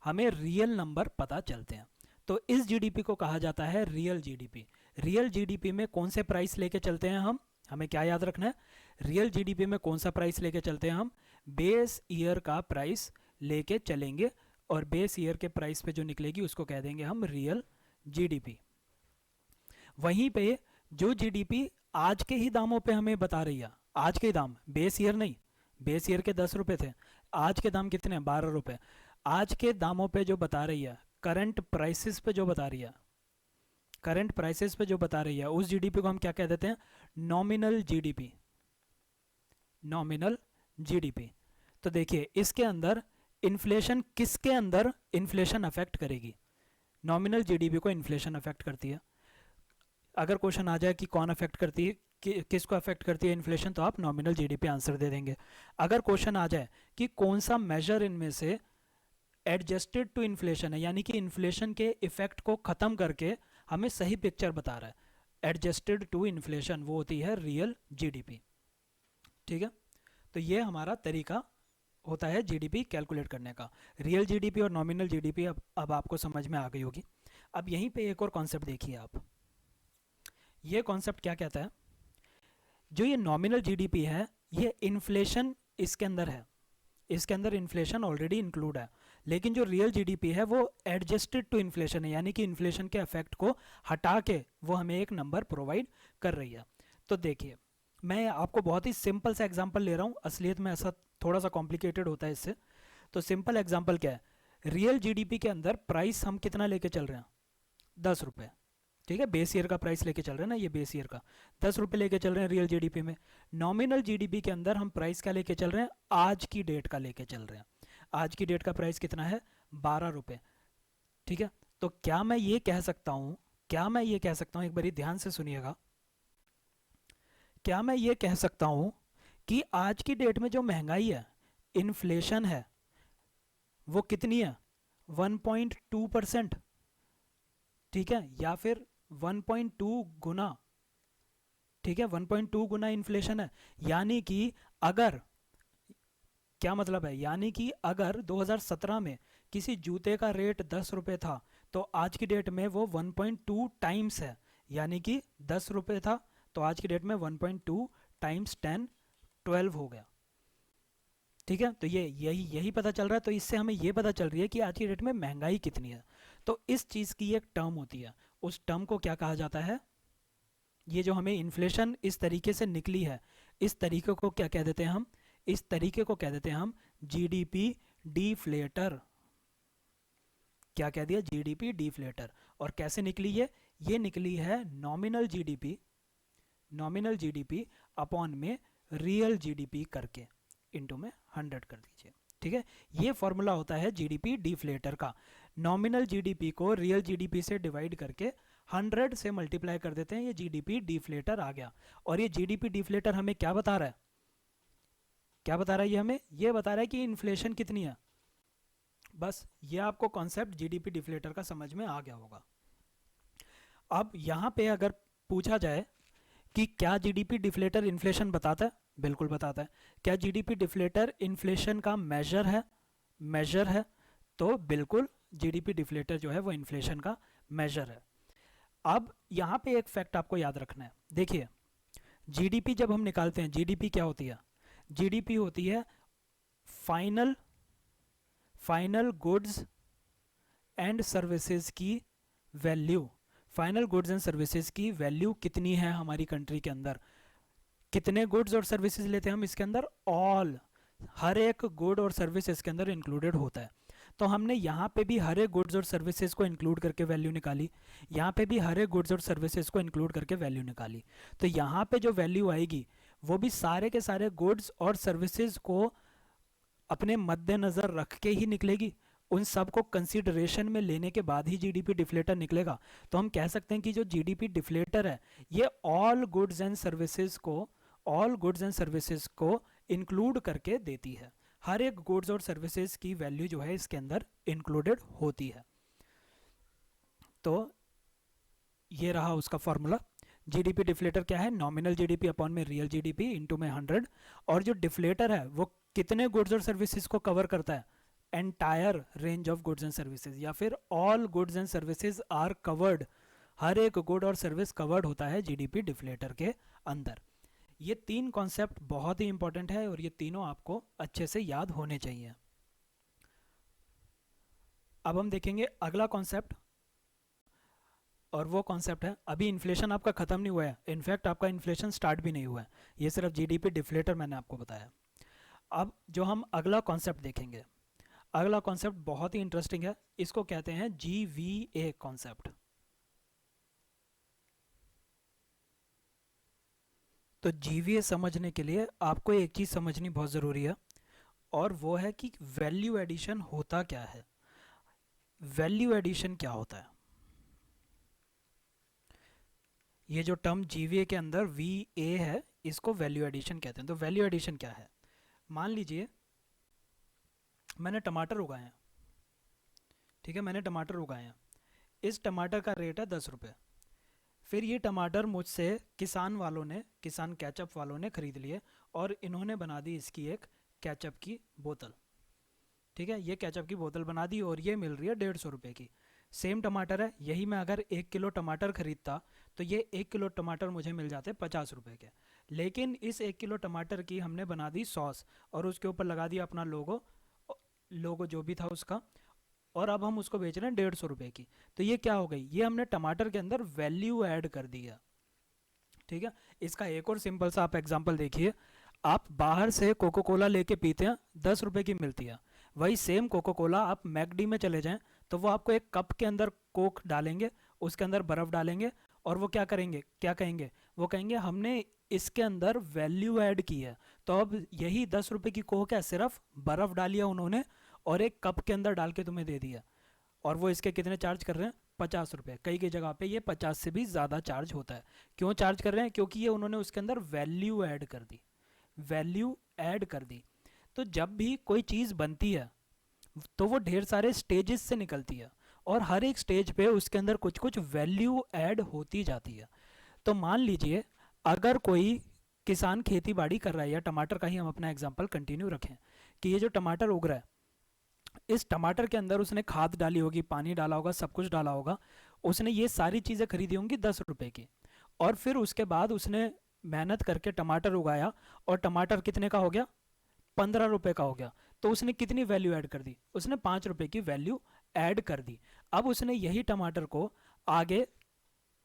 हमें रियल नंबर पता चलते हैं। तो इस जीडीपी को कहा जाता है रियल जीडीपी। रियल जीडीपी में कौन से प्राइस लेके चलते हैं हम? हमें क्या याद रखना है? रियल जीडीपी में कौन सा प्राइस लेके चलते हैं हम? बेस ईयर का प्राइस लेके चलेंगे, और बेस ईयर के प्राइस पे जो निकलेगी उसको कह देंगे हम रियल जीडीपी। वहीं पे जो जीडीपी आज के ही दामों पे हमें बता रही है, आज के दाम, बेस ईयर नहीं, बेस ईयर के 10 रुपए थे, आज के दाम कितने हैं? 12 रुपए। आज के दामों पे जो बता रही है, करंट प्राइसेस पे जो बता रही है, करंट प्राइसेस पे जो बता रही है, उस जीडीपी को हम क्या कह देते हैं? Nominal GDP. Nominal GDP. तो देखिए इसके अंदर इन्फ्लेशन, किसके अंदर इन्फ्लेशन अफेक्ट करेगी? नॉमिनल जीडीपी को इन्फ्लेशन अफेक्ट करती है। अगर क्वेश्चन आ जाए कि कौन अफेक्ट करती है, किसको अफेक्ट करती है इन्फ्लेशन, तो आप नॉमिनल जीडीपी आंसर दे देंगे। अगर क्वेश्चन आ जाए कि कौन सा मेजर इनमें से एडजस्टेड टू इन्फ्लेशन है, यानी कि इन्फ्लेशन के इफेक्ट को खत्म करके हमें सही पिक्चर बता रहा है, एडजस्टेड टू इन्फ्लेशन, वो होती है रियल जीडीपी। ठीक है, तो ये हमारा तरीका होता है जीडीपी कैलकुलेट करने का। रियल जीडीपी और नॉमिनल जीडीपी अब आपको समझ में आ गई होगी। अब यहीं पे एक और कॉन्सेप्ट देखिए आप। ये कॉन्सेप्ट क्या कहता है? जो ये नॉमिनल जीडीपी है, ये इन्फ्लेशन इसके अंदर है, इसके अंदर इन्फ्लेशन ऑलरेडी इंक्लूड है। लेकिन जो रियल जीडीपी है वो एडजस्टेड टू इन्फ्लेशन है, यानी कि इन्फ्लेशन के इफेक्ट को हटा के वो हमें एक नंबर प्रोवाइड कर रही है। तो देखिए मैं आपको बहुत ही सिंपल सा एग्जांपल ले रहा हूँ, असलियत में ऐसा थोड़ा सा कॉम्प्लिकेटेड होता है इससे। तो सिंपल एग्जांपल क्या है? रियल जीडीपी के अंदर प्राइस हम कितना लेके चल रहे हैं? 10 रुपये। ठीक है, बेस ईयर का प्राइस लेके चल रहे हैं ना, ये बेस ईयर का 10 रुपये लेके चल रहे हैं रियल जीडीपी में। नॉमिनल जीडीपी के अंदर हम प्राइस क्या लेके चल रहे हैं? आज की डेट का लेके चल रहे हैं। आज की डेट का प्राइस कितना है? 12 रुपये। ठीक है, तो क्या मैं ये कह सकता हूँ, क्या मैं ये कह सकता हूँ, एक बारी ध्यान से सुनिएगा, क्या मैं ये कह सकता हूँ कि आज की डेट में जो महंगाई है, इन्फ्लेशन है, वो कितनी है? 1.2%। ठीक है, या फिर 1.2 गुना। ठीक है, 1.2 गुना इन्फ्लेशन है। यानी कि अगर, क्या मतलब है? यानी कि अगर 2017 में किसी जूते का रेट 10 रुपये था, तो आज की डेट में वो 1.2 टाइम्स है। यानी कि 10 रुपये था, तो आज की डेट में 1.2 टाइम्स 10, 12 हो गया। ठीक है, तो ये यही पता चल रहा है। तो इससे हमें ये पता चल रही है कि आज की डेट में महंगाई कितनी है। तो इस चीज़ की एक टर्म होती है, उस टर्म को क्या कहा जाता है? ये जो हमें इन्फ्लेशन इस तरीके से निकली है, इस तरीके को क्या कह देते हैं हम? इस तरीके को कह देते हैं हम जीडीपी डिफ्लेटर। क्या कह दिया? GDP deflator. और कैसे निकली ये निकली है nominal GDP, nominal GDP upon में रियल जीडीपी करके इनटू में 100 कर दीजिए। ठीक है, ये फॉर्मूला होता है जीडीपी डिफ्लेटर का। नॉमिनल जीडीपी को रियल जीडीपी से डिवाइड करके 100 से मल्टीप्लाई कर देते हैं, ये जीडीपी डिफ्लेटर आ गया। और ये जीडीपी डिफ्लेटर हमें क्या बता रहा है? क्या बता रहा है ये हमें? ये बता रहा है कि इन्फ्लेशन कितनी है। बस ये आपको कॉन्सेप्ट जीडीपी डिफ्लेटर का समझ में आ गया होगा। अब यहाँ पे अगर पूछा जाए कि क्या जीडीपी डिफ्लेटर इन्फ्लेशन बताता है? बिल्कुल बताता है। क्या जीडीपी डिफ्लेटर इन्फ्लेशन का मेजर है? मेजर है। तो बिल्कुल जीडीपी डिफ्लेटर जो है वो इन्फ्लेशन का मेजर है। अब यहाँ पे एक फैक्ट आपको याद रखना है। देखिए जीडीपी जब हम निकालते हैं, जीडीपी क्या होती है? जीडीपी होती है फाइनल गुड्स एंड सर्विसेज की value. Final goods and services की वैल्यू कितनी है हमारी कंट्री के अंदर? कितने गुड्स और सर्विसेज लेते हैं हम इसके अंदर? ऑल, हर एक गुड और सर्विस इसके अंदर इंक्लूडेड होता है। तो हमने यहाँ पे भी हर एक गुड्स और सर्विसेज को इंक्लूड करके वैल्यू निकाली, यहाँ पे भी हर एक गुड्स और सर्विसेज को इंक्लूड करके वैल्यू निकाली। तो यहाँ पे जो वैल्यू आएगी वो भी सारे के सारे गुड्स और सर्विसेज को अपने मद्देनज़र रख के ही निकलेगी। उन सब को कंसिडरेशन में लेने के बाद ही जीडीपी डिफ्लेटर निकलेगा। तो हम कह सकते हैं कि जो जीडीपी डिफ्लेटर है ये ऑल गुड्स एंड सर्विसेज को इंक्लूड करके देती है। हर एक गुड्स और सर्विसेज की वैल्यू जो है इसके अंदर इंक्लूडेड होती है। तो ये रहा उसका फॉर्मूला। जीडीपी डिफ्लेटर क्या है? नॉमिनल जीडीपी अपॉन में रियल जीडीपी इनटू में 100। और जो डिफ्लेटर है वो कितने गुड्स और सर्विसेज को कवर करता है? Entire range of goods and services, या फिर all goods and services are covered. हर एक गुड और सर्विस कवर्ड होता है जीडीपी डिफ्लेटर के अंदर। ये तीन कॉन्सेप्ट बहुत ही इंपॉर्टेंट है और ये तीनों आपको अच्छे से याद होने चाहिए। अब हम देखेंगे अगला कॉन्सेप्ट, और वो कॉन्सेप्ट है, अभी इन्फ्लेशन आपका खत्म नहीं हुआ है, इनफैक्ट आपका इन्फ्लेशन स्टार्ट भी नहीं हुआ है, ये सिर्फ जीडीपी डिफ्लेटर मैंने आपको बताया। अब जो हम अगला कॉन्सेप्ट देखेंगे, अगला कॉन्सेप्ट बहुत ही इंटरेस्टिंग है, इसको कहते हैं जीवीए कॉन्सेप्ट। तो जीवीए समझने के लिए आपको एक चीज़ समझनी बहुत ज़रूरी है, और वो है कि वैल्यू एडिशन होता क्या है। वैल्यू एडिशन क्या होता है? ये जो टर्म जीवीए के अंदर वी ए है, इसको वैल्यू एडिशन कहते हैं। तो वैल्यू एडिशन क्या है? मान लीजिए मैंने टमाटर उगाए हैं, ठीक है, मैंने टमाटर उगाए हैं, इस टमाटर का रेट है 10 रुपये। फिर ये टमाटर मुझसे किसान वालों ने, किसान केचप वालों ने ख़रीद लिए और इन्होंने बना दी इसकी एक केचप की बोतल। ठीक है, ये केचप की बोतल बना दी और ये मिल रही है 150 रुपये की। सेम टमाटर है, यही मैं अगर 1 किलो टमाटर ख़रीदता तो ये 1 किलो टमाटर मुझे मिल जाते 50 रुपये के। लेकिन इस 1 किलो टमाटर की हमने बना दी सॉस और उसके ऊपर लगा दिया अपना लोगो, लोगो जो भी था उसका, और अब हम उसको बेच रहे हैं 150 रुपये की। तो ये क्या हो गई? ये हमने टमाटर के अंदर वैल्यू ऐड कर दिया। ठीक है, इसका एक और सिंपल सा आप एग्जांपल देखिए। आप बाहर से कोको कोला लेके पीते हैं, 10 रुपये की मिलती है। वही सेम कोको कोला आप मैकडी में चले जाएं तो वो आपको एक कप के अंदर कोक डालेंगे, उसके अंदर बर्फ़ डालेंगे, और वो क्या करेंगे, क्या कहेंगे? वो कहेंगे हमने इसके अंदर वैल्यू ऐड की है। तो अब यही 10 रुपये की कोक है, सिर्फ बर्फ़ डाली है उन्होंने और एक कप के अंदर डाल के तुम्हें दे दिया, और वो इसके कितने चार्ज कर रहे हैं? 50 रुपये। कई कई जगह पे ये 50 से भी ज़्यादा चार्ज होता है। क्यों चार्ज कर रहे हैं? क्योंकि ये उन्होंने उसके अंदर वैल्यू ऐड कर दी, वैल्यू ऐड कर दी। तो जब भी कोई चीज़ बनती है तो वो ढेर सारे स्टेजेस से निकलती है, और हर एक स्टेज पे उसके अंदर कुछ कुछ वैल्यू ऐड होती जाती है। तो मान लीजिए अगर कोई किसान खेती बाड़ी कर रहा है, या टमाटर का ही हम अपना एग्जांपल कंटिन्यू रखें, कि ये जो टमाटर उग रहा है, इस टमाटर के अंदर उसने खाद डाली होगी, पानी डाला होगा, सब कुछ डाला होगा, उसने ये सारी चीज़ें खरीदी होंगी 10 रुपये की, और फिर उसके बाद उसने मेहनत करके टमाटर उगाया और टमाटर कितने का हो गया? 15 रुपये का हो गया। तो उसने कितनी वैल्यू ऐड कर दी? उसने 5 रुपये की वैल्यू ऐड कर दी। अब उसने यही टमाटर को आगे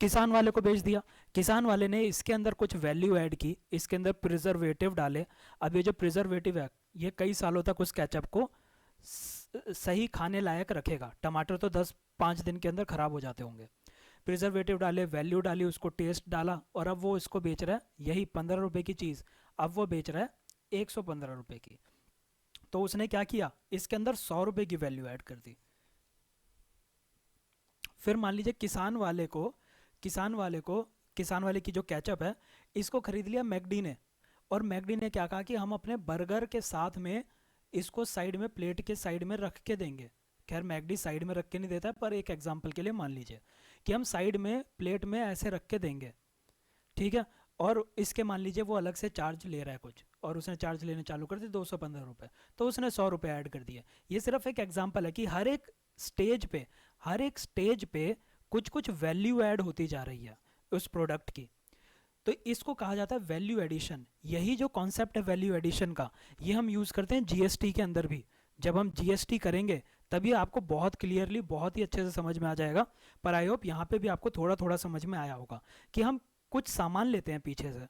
किसान वाले को बेच दिया, किसान वाले ने इसके अंदर कुछ वैल्यू ऐड की, इसके अंदर प्रिजर्वेटिव डाले। अब ये जो प्रिजर्वेटिव है ये कई सालों तक उस केचप को सही खाने लायक रखेगा। टमाटर तो 10-5 दिन के अंदर ख़राब हो जाते होंगे। प्रिजर्वेटिव डाले, वैल्यू डाली, उसको टेस्ट डाला, और अब वो इसको बेच रहा है यही 15 रुपये की चीज़, अब वो बेच रहा है 115 रुपये की। तो उसने क्या किया? इसके अंदर 100 रुपये की वैल्यू ऐड कर दी। फिर मान लीजिए किसान वाले की जो केचप है, इसको खरीद लिया मैकडी ने, और मैकडी ने क्या कहा कि हम अपने बर्गर के साथ में इसको साइड में, प्लेट के साइड में रख के देंगे। खैर मैकडी साइड में रख के नहीं देता है, पर एक एग्जांपल के लिए मान लीजिए कि हम साइड में प्लेट में ऐसे रख के देंगे, ठीक है, और इसके मान लीजिए वो अलग से चार्ज ले रहा है कुछ, और उसने चार्ज लेने चालू कर दिए 215 रुपये, तो उसने 100 रुपये ऐड कर दिए। ये सिर्फ एक एग्जांपल है कि हर एक स्टेज पे कुछ कुछ वैल्यू ऐड होती जा रही है उस प्रोडक्ट की। तो इसको कहा जाता है वैल्यू एडिशन। यही जो कॉन्सेप्ट है वैल्यू एडिशन का, ये हम यूज़ करते हैं जीएसटी के अंदर भी। जब हम जीएसटी करेंगे तभी आपको बहुत क्लियरली, बहुत ही अच्छे से समझ में आ जाएगा। पर आई होप यहाँ पे भी आपको थोड़ा थोड़ा समझ में आया होगा कि हम कुछ सामान लेते हैं पीछे से,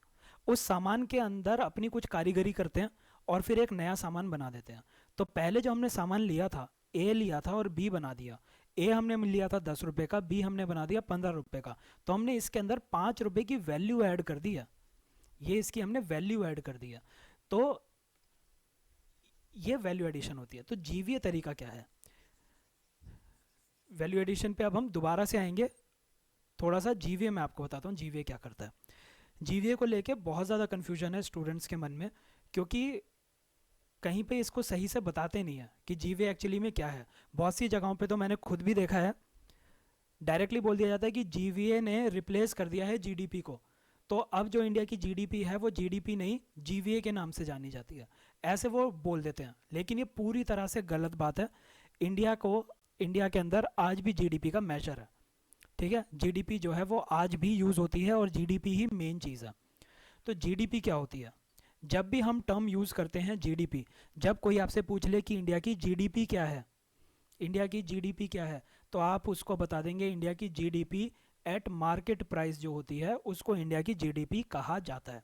उस सामान के अंदर अपनी कुछ कारीगरी करते हैं और फिर एक नया सामान बना देते हैं। तो पहले जो हमने सामान लिया था, ए लिया था और बी बना दिया। ए हमने लिया था 10 रुपये का, बी हमने बना दिया 15 रुपये का, तो हमने इसके अंदर 5 रुपये की वैल्यू ऐड कर दी है। ये इसकी हमने वैल्यू ऐड कर दिया। तो ये वैल्यू एडिशन होती है। तो जीवीए तरीका क्या है वैल्यू एडिशन पे? अब हम दोबारा से आएंगे, थोड़ा सा जीवीए में आपको बताता हूँ जीवीए क्या करता है। जीवीए को लेके बहुत ज़्यादा कन्फ्यूजन है स्टूडेंट्स के मन में, क्योंकि कहीं पे इसको सही से बताते नहीं है कि जीवीए एक्चुअली में क्या है। बहुत सी जगहों पे तो मैंने खुद भी देखा है, डायरेक्टली बोल दिया जाता है कि जीवीए ने रिप्लेस कर दिया है जीडीपी को, तो अब जो इंडिया की जीडीपी है वो जीडीपी नहीं जीवीए के नाम से जानी जाती है, ऐसे वो बोल देते हैं। लेकिन ये पूरी तरह से गलत बात है। इंडिया के अंदर आज भी जीडीपी का मेजर है, ठीक है। जीडीपी जो है वो आज भी यूज़ होती है और जीडीपी ही मेन चीज़ है। तो जीडीपी क्या होती है? जब भी हम टर्म यूज़ करते हैं जीडीपी, जब कोई आपसे पूछ ले कि इंडिया की जीडीपी क्या है, इंडिया की जीडीपी क्या है, तो आप उसको बता देंगे इंडिया की जीडीपी एट मार्केट प्राइस जो होती है उसको इंडिया की जीडीपी कहा जाता है।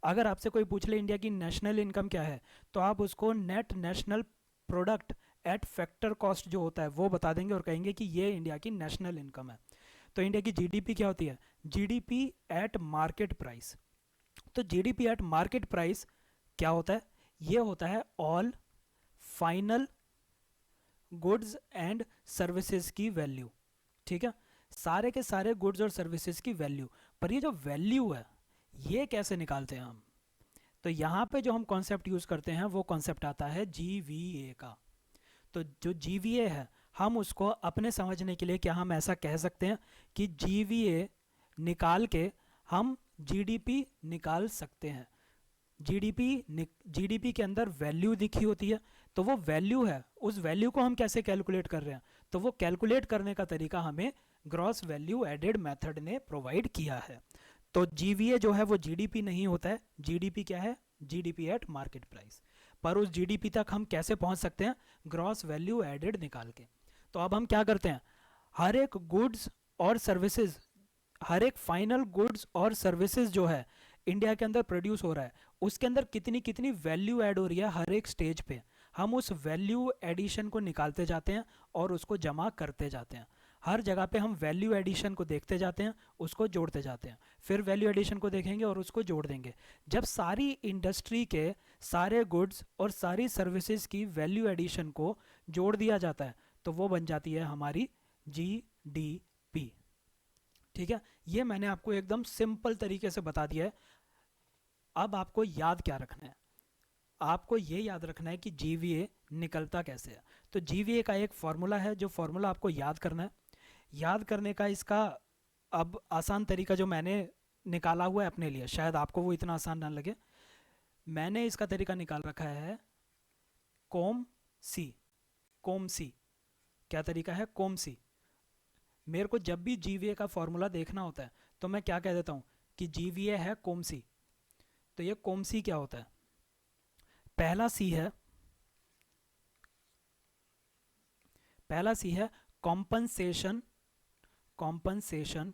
अगर आपसे कोई पूछ ले इंडिया की नेशनल इनकम क्या है, तो आप उसको net national product at factor cost जो होता है वो बता देंगे और कहेंगे कि ये इंडिया की नेशनल इनकम है। तो इंडिया की जीडीपी क्या होती है? GDP at market price. तो जीडीपी एट मार्केट प्राइस क्या होता है? ये होता है all final goods and services की वैल्यू, ठीक है, सारे के सारे गुड्स और सर्विसेज की वैल्यू। पर ये जो वैल्यू है ये कैसे निकालते हैं हम? तो यहाँ पे जो हम कॉन्सेप्ट यूज करते हैं वो कॉन्सेप्ट आता है जीवीए का। तो जो जीवीए है हम उसको अपने समझने के लिए क्या हम ऐसा कह सकते हैं कि जीवीए निकाल के हम जीडीपी निकाल सकते हैं। जीडीपी के अंदर वैल्यू दिखी होती है, तो वो वैल्यू है, उस वैल्यू को हम कैसे कैलकुलेट कर रहे हैं, तो वो कैलकुलेट करने का तरीका हमें ग्रॉस वैल्यू एडेड मेथड ने प्रोवाइड किया है। तो जीवीए जो है वो जीडीपी नहीं होता है। जीडीपी क्या है? GDP at market price. पर उस जीडीपी तक हम कैसे पहुंच सकते हैं? ग्रॉस वैल्यू एडेड निकाल के। तो अब हम क्या करते हैं, हर एक गुड्स और सर्विसेज, हर एक फाइनल गुड्स और सर्विसेज जो है इंडिया के अंदर प्रोड्यूस हो रहा है उसके अंदर कितनी कितनी वैल्यू ऐड हो रही है हर एक स्टेज पे, हम उस वैल्यू एडिशन को निकालते जाते हैं और उसको जमा करते जाते हैं। हर जगह पे हम वैल्यू एडिशन को देखते जाते हैं, उसको जोड़ते जाते हैं, फिर वैल्यू एडिशन को देखेंगे और उसको जोड़ देंगे। जब सारी इंडस्ट्री के सारे गुड्स और सारी सर्विसेज की वैल्यू एडिशन को जोड़ दिया जाता है तो वो बन जाती है हमारी जीडीपी, ठीक है। ये मैंने आपको एकदम सिंपल तरीके से बता दिया है। अब आपको याद क्या रखना है? आपको ये याद रखना है कि जीवीए निकलता कैसे है। तो जीवीए का एक फॉर्मूला है, जो फॉर्मूला आपको याद करना है। याद करने का इसका अब आसान तरीका जो मैंने निकाला हुआ है अपने लिए, शायद आपको वो इतना आसान ना लगे। मैंने इसका तरीका निकाल रखा है कोम सी। कोम सी क्या तरीका है? कोम सी। मेरे को जब भी जीवीए का फॉर्मूला देखना होता है तो मैं क्या कह देता हूँ कि जीवीए है कोम सी। तो ये कोम सी क्या होता है? पहला सी है, पहला सी है compensation, compensation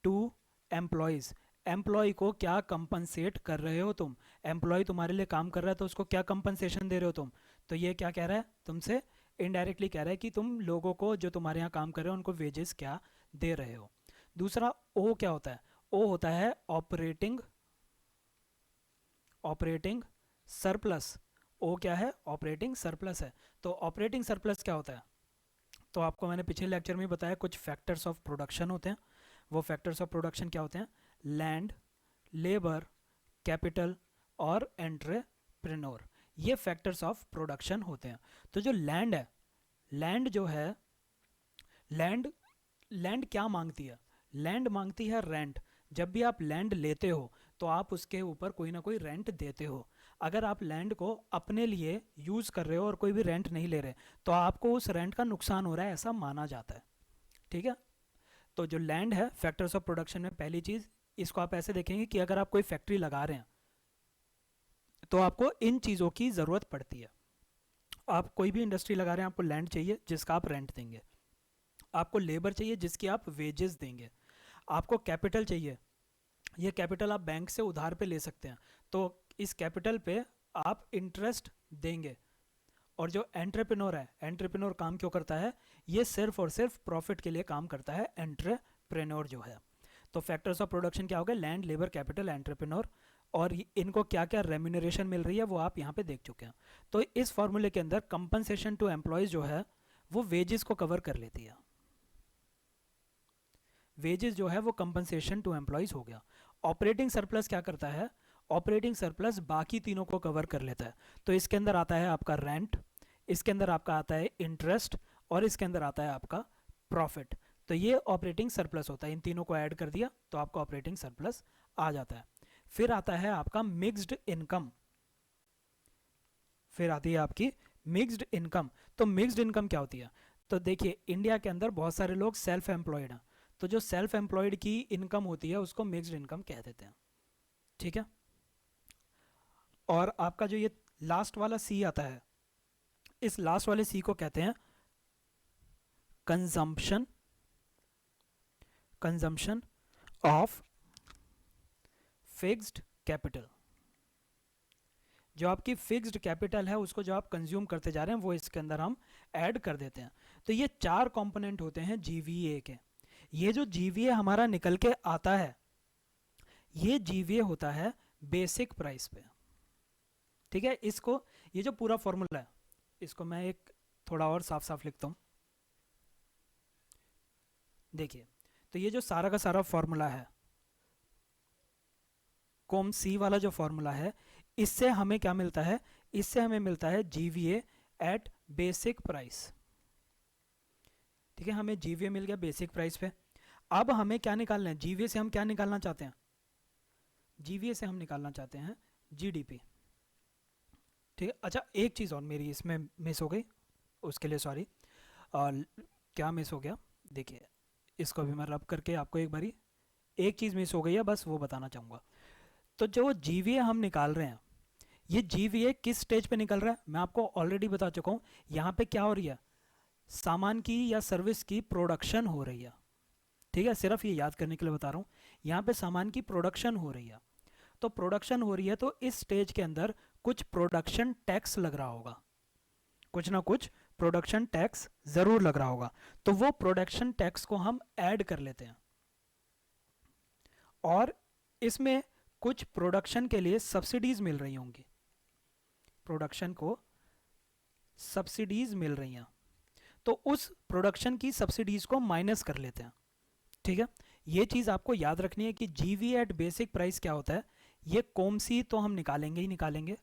to employees. Employee को क्या कंपनसेट कर रहे हो तुम? एम्प्लॉय तुम्हारे लिए काम कर रहा है तो उसको क्या कंपनसेशन दे रहे हो तुम? तो ये क्या कह रहा है तुमसे? इनडायरेक्टली कह रहा है कि तुम लोगों को जो तुम्हारे यहाँ काम कर रहे हो उनको वेजेस क्या दे रहे हो। दूसरा ओ क्या होता है? ओ होता है ऑपरेटिंग, ऑपरेटिंग सरप्लस। ओ क्या है? ऑपरेटिंग सरप्लस है। तो ऑपरेटिंग सरप्लस क्या होता है? तो आपको मैंने पिछले लेक्चर में बताया कुछ फैक्टर्स ऑफ प्रोडक्शन होते हैं। वो फैक्टर्स ऑफ प्रोडक्शन क्या होते हैं? लैंड, लेबर, कैपिटल और एंटरप्रेन्योर, ये फैक्टर्स ऑफ प्रोडक्शन होते हैं। तो जो लैंड है, लैंड जो है, लैंड लैंड क्या मांगती है? लैंड मांगती है रेंट। जब भी आप लैंड लेते हो तो आप उसके ऊपर कोई ना कोई रेंट देते हो। अगर आप लैंड को अपने लिए यूज़ कर रहे हो और कोई भी रेंट नहीं ले रहे तो आपको उस रेंट का नुकसान हो रहा है, ऐसा माना जाता है, ठीक है। तो जो लैंड है फैक्टर्स ऑफ प्रोडक्शन में पहली चीज़, इसको आप ऐसे देखेंगे कि अगर आप कोई फैक्ट्री लगा रहे हैं तो आपको इन चीज़ों की ज़रूरत पड़ती है। आप कोई भी इंडस्ट्री लगा रहे हैं, आपको लैंड चाहिए जिसका आप रेंट देंगे, आपको लेबर चाहिए जिसकी आप वेजेस देंगे, आपको कैपिटल चाहिए, ये कैपिटल आप बैंक से उधार पे ले सकते हैं तो इस कैपिटल पे आप इंटरेस्ट देंगे। और जो एंटरप्रेन्योर है, एंटरप्रेन्योर काम क्यों करता है? ये सिर्फ और सिर्फ प्रॉफिट के लिए काम करता है एंटरप्रेन्योर जो है। तो फैक्टर्स ऑफ प्रोडक्शन क्या हो गए? Land, labour, capital, entrepreneur. और इनको क्या क्या रेम्यूनरेशन मिल रही है वो आप यहाँ पे देख चुके हैं। तो इस फॉर्मूले के अंदर कंपनसेशन टू एम्प्लॉयज जो है वो वेजेस को कवर कर लेती है। वेजेस जो है वो कंपनसेशन टू एम्प्लॉयज हो गया। ऑपरेटिंग सरप्लस क्या करता है? ऑपरेटिंग सरप्लस बाकी तीनों को कवर कर लेता है। तो इसके अंदर आता है आपका रेंट, इसके अंदर आपका आता है इंटरेस्ट, और इसके अंदर आता है आपका प्रॉफिट। तो ये ऑपरेटिंग सरप्लस होता है। इन तीनों को ऐड कर दिया तो आपका ऑपरेटिंग सरप्लस आ जाता है। फिर आता है आपका मिक्स्ड इनकम, फिर आती है आपकी मिक्स्ड इनकम। तो मिक्स्ड इनकम क्या होती है? तो देखिए, इंडिया के अंदर बहुत सारे लोग सेल्फ एम्प्लॉयड हैं, तो जो सेल्फ एम्प्लॉयड की इनकम होती है उसको मिक्स्ड इनकम कह देते हैं। ठीक है। और आपका जो ये लास्ट वाला सी आता है, इस लास्ट वाले सी को कहते हैं consumption, consumption of fixed capital. जो आपकी फिक्स्ड कैपिटल है उसको जो आप कंज्यूम करते जा रहे हैं वो इसके अंदर हम ऐड कर देते हैं। तो ये चार कंपोनेंट होते हैं जीवीए के। ये जो जीवीए हमारा निकल के आता है, ये जीवीए होता है बेसिक प्राइस पे। ठीक है। इसको, ये जो पूरा फॉर्मूला है, इसको मैं एक थोड़ा और साफ साफ लिखता हूँ। देखिए, तो ये जो सारा का सारा फॉर्मूला है, कॉम सी वाला जो फॉर्मूला है, इससे हमें क्या मिलता है? इससे हमें मिलता है जीवीए एट बेसिक प्राइस। ठीक है, हमें जीवीए मिल गया बेसिक प्राइस पे। अब हमें क्या निकालना है? जीवीए से हम क्या निकालना चाहते हैं? जीवीए से हम निकालना चाहते हैं जीडीपी। ठीक है। अच्छा, एक चीज़ और मेरी इसमें मिस हो गई, उसके लिए सॉरी। क्या मिस हो गया? देखिए, इसको भी मैं रब करके आपको एक बारी, एक चीज़ मिस हो गई है, बस वो बताना चाहूँगा। तो जो जीवीए हम निकाल रहे हैं, ये जीवीए किस स्टेज पे निकल रहा है? मैं आपको ऑलरेडी बता चुका हूँ। यहाँ पे क्या हो रही है? सामान की या सर्विस की प्रोडक्शन हो रही है। ठीक है, सिर्फ ये याद करने के लिए बता रहा हूँ। यहाँ पे सामान की प्रोडक्शन हो रही है। तो प्रोडक्शन हो रही है तो इस स्टेज के अंदर कुछ प्रोडक्शन टैक्स लग रहा होगा, कुछ ना कुछ प्रोडक्शन टैक्स जरूर लग रहा होगा। तो वो प्रोडक्शन टैक्स को हम ऐड कर लेते हैं, और इसमें कुछ प्रोडक्शन के लिए सब्सिडीज मिल रही होंगी, प्रोडक्शन को सब्सिडीज मिल रही हैं, तो उस प्रोडक्शन की सब्सिडीज को माइनस कर लेते हैं। ठीक है। ये चीज़ आपको याद रखनी है कि जीवी एट बेसिक प्राइस क्या होता है। ये कोमसी तो हम निकालेंगे ही निकालेंगे,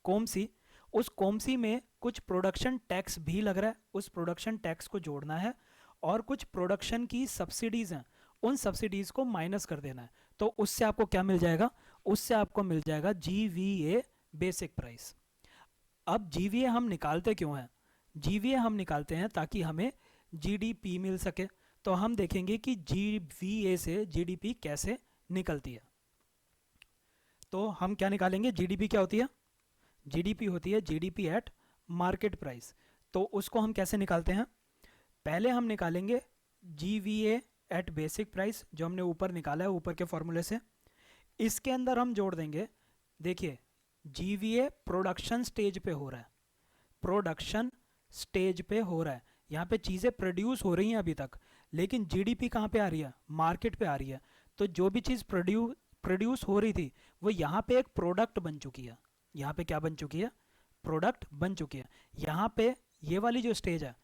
कोमसी। उस कोमसी में कुछ प्रोडक्शन टैक्स भी लग रहा है, उस प्रोडक्शन टैक्स को जोड़ना है, और कुछ प्रोडक्शन की सब्सिडीज़ हैं, उन सब्सिडीज़ को माइनस कर देना है। तो उससे आपको क्या मिल जाएगा? उससे आपको मिल जाएगा जीवीए बेसिक प्राइस। अब जीवीए हम निकालते क्यों हैं? जीवीए हम निकालते हैं ताकि हमें जीडीपी मिल सके। तो हम देखेंगे कि जीवीए से जीडीपी कैसे निकलती है। तो हम क्या निकालेंगे? जीडीपी क्या होती है? जीडीपी होती है जीडीपी एट मार्केट प्राइस। तो उसको हम कैसे निकालते हैं? पहले हम निकालेंगे जीवीए एट बेसिक प्राइस, जो हमने ऊपर निकाला है ऊपर के फॉर्मूले से। इसके अंदर हम जोड़ देंगे, देखिए, जीवीए प्रोडक्शन स्टेज पे हो रहा है, प्रोडक्शन स्टेज पे हो रहा है। यहाँ पे चीज़ें प्रोड्यूस हो रही हैं अभी तक, लेकिन जीडीपी कहाँ पे आ रही है? मार्केट पे आ रही है। तो जो भी चीज़ प्रोड्यूस हो रही थी वो यहाँ पे एक प्रोडक्ट बन चुकी है। यहाँ पे क्या बन चुकी है? प्रोडक्ट बन चुकी है। यहाँ पे ये वाली जो स्टेज है,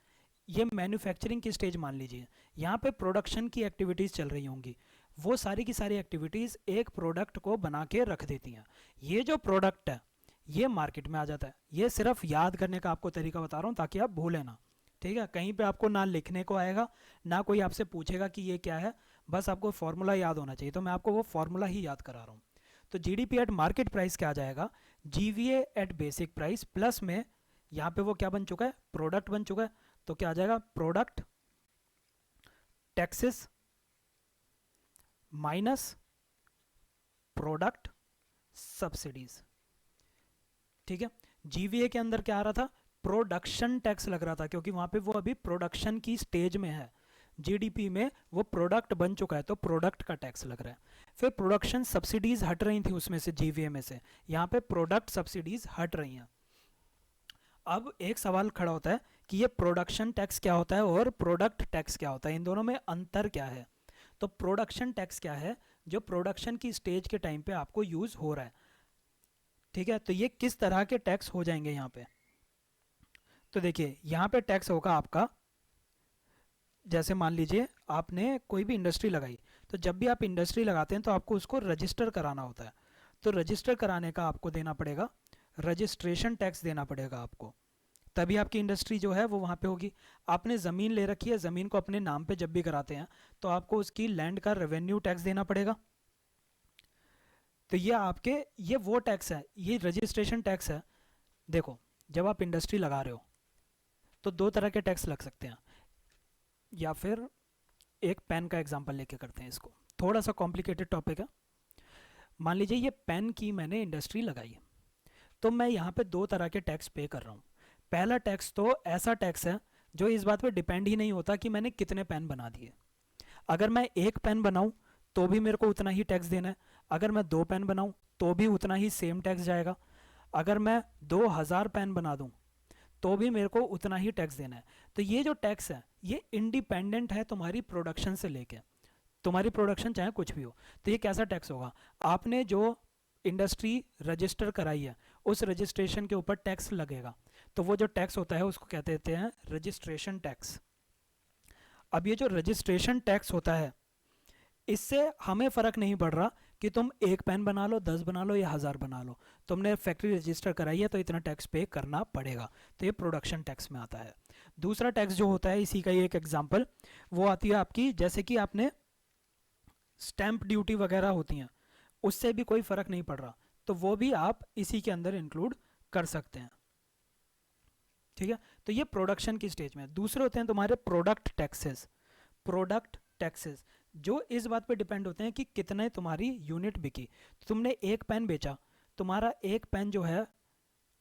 ये मैन्युफैक्चरिंग की स्टेज मान लीजिए। यहाँ पे प्रोडक्शन की एक्टिविटीज़ चल रही होंगी, वो सारी की सारी एक्टिविटीज़ एक प्रोडक्ट को बना के रख देती हैं। ये जो प्रोडक्ट है ये मार्केट में आ जाता है। ये सिर्फ याद करने का आपको तरीका बता रहा हूँ ताकि आप भूलें ना। ठीक है, कहीं पे आपको ना लिखने को आएगा, ना कोई आपसे पूछेगा कि ये क्या है, बस आपको फॉर्मूला याद होना चाहिए। तो मैं आपको वो फॉर्मूला ही याद करा रहा हूँ। तो जीडीपी एट मार्केट प्राइस क्या आ जाएगा? GVA eight basic price plus में यहाँ पे वो क्या बन चुका है? प्रोडक्ट बन चुका है। तो क्या आ जाएगा? Product taxes minus product subsidies. ठीक है। जीवीए के अंदर क्या आ रहा था? प्रोडक्शन टैक्स लग रहा था, क्योंकि वहां पे वो अभी प्रोडक्शन की स्टेज में है। जीडीपी में वो प्रोडक्ट बन चुका है तो प्रोडक्ट का टैक्स लग रहा है। फिर प्रोडक्शन सब्सिडीज हट रही थी उसमें से, जीवीए में से, यहाँ पे प्रोडक्ट सब्सिडीज हट रही हैं। अब एक सवाल खड़ा होता है कि ये प्रोडक्शन टैक्स क्या होता है और प्रोडक्ट टैक्स क्या होता है, इन दोनों में अंतर क्या है? तो प्रोडक्शन टैक्स क्या है? जो प्रोडक्शन की स्टेज के टाइम पे आपको यूज हो रहा है। ठीक है, तो ये किस तरह के टैक्स हो जाएंगे यहाँ पे? तो देखिए, यहाँ पे टैक्स होगा आपका, जैसे मान लीजिए आपने कोई भी इंडस्ट्री लगाई, तो जब भी आप इंडस्ट्री लगाते हैं तो आपको उसको रजिस्टर कराना होता है। तो रजिस्टर कराने का आपको देना पड़ेगा, रजिस्ट्रेशन टैक्स देना पड़ेगा आपको, तभी आपकी इंडस्ट्री जो है वो वहाँ पे होगी। आपने ज़मीन ले रखी है, ज़मीन को अपने नाम पे जब भी कराते हैं तो आपको उसकी लैंड का रेवेन्यू टैक्स देना पड़ेगा। तो ये आपके, ये वो टैक्स है, ये रजिस्ट्रेशन टैक्स है। देखो, जब आप इंडस्ट्री लगा रहे हो तो दो तरह के टैक्स लग सकते हैं, या फिर एक पेन का एग्जांपल लेके करते हैं इसको, थोड़ा सा कॉम्प्लिकेटेड टॉपिक है। मान लीजिए ये पेन की मैंने इंडस्ट्री लगाई है, तो मैं यहाँ पे दो तरह के टैक्स पे कर रहा हूँ। पहला टैक्स तो ऐसा टैक्स है जो इस बात पे डिपेंड ही नहीं होता कि मैंने कितने पेन बना दिए। अगर मैं एक पेन बनाऊँ तो भी मेरे को उतना ही टैक्स देना है, अगर मैं दो पेन बनाऊँ तो भी उतना ही सेम टैक्स जाएगा, अगर मैं 2000 पेन बना दूँ तो भी मेरे को उतना ही टैक्स देना है। तो ये जो टैक्स है ये इंडिपेंडेंट है तुम्हारी प्रोडक्शन से लेके, तुम्हारी प्रोडक्शन चाहे कुछ भी हो। तो ये कैसा टैक्स होगा, आपने जो इंडस्ट्री रजिस्टर कराई है उस रजिस्ट्रेशन के ऊपर टैक्स लगेगा, तो वो जो टैक्स होता है उसको कहते देते हैं रजिस्ट्रेशन टैक्स। अब ये जो रजिस्ट्रेशन टैक्स होता है इससे हमें फ़र्क नहीं पड़ रहा कि तुम एक पेन बना लो, 10 बना लो या 1000 बना लो, तुमने फैक्ट्री रजिस्टर कराई है तो इतना टैक्स पे करना पड़ेगा। तो ये प्रोडक्शन टैक्स में आता है। दूसरा टैक्स जो होता है, इसी का ही एक एग्जांपल, वो आती है आपकी, जैसे कि आपने स्टैंप ड्यूटी वगैरह होती हैं, उससे भी कोई फ़र्क नहीं पड़ रहा, तो वो भी आप इसी के अंदर इंक्लूड कर सकते हैं। ठीक है, तो ये प्रोडक्शन की स्टेज में। दूसरे होते हैं तुम्हारे प्रोडक्ट टैक्सेस। प्रोडक्ट टैक्सेस जो इस बात पे डिपेंड होते हैं कि कितने तुम्हारी यूनिट बिकी। तुमने एक पेन बेचा, तुम्हारा एक पेन जो है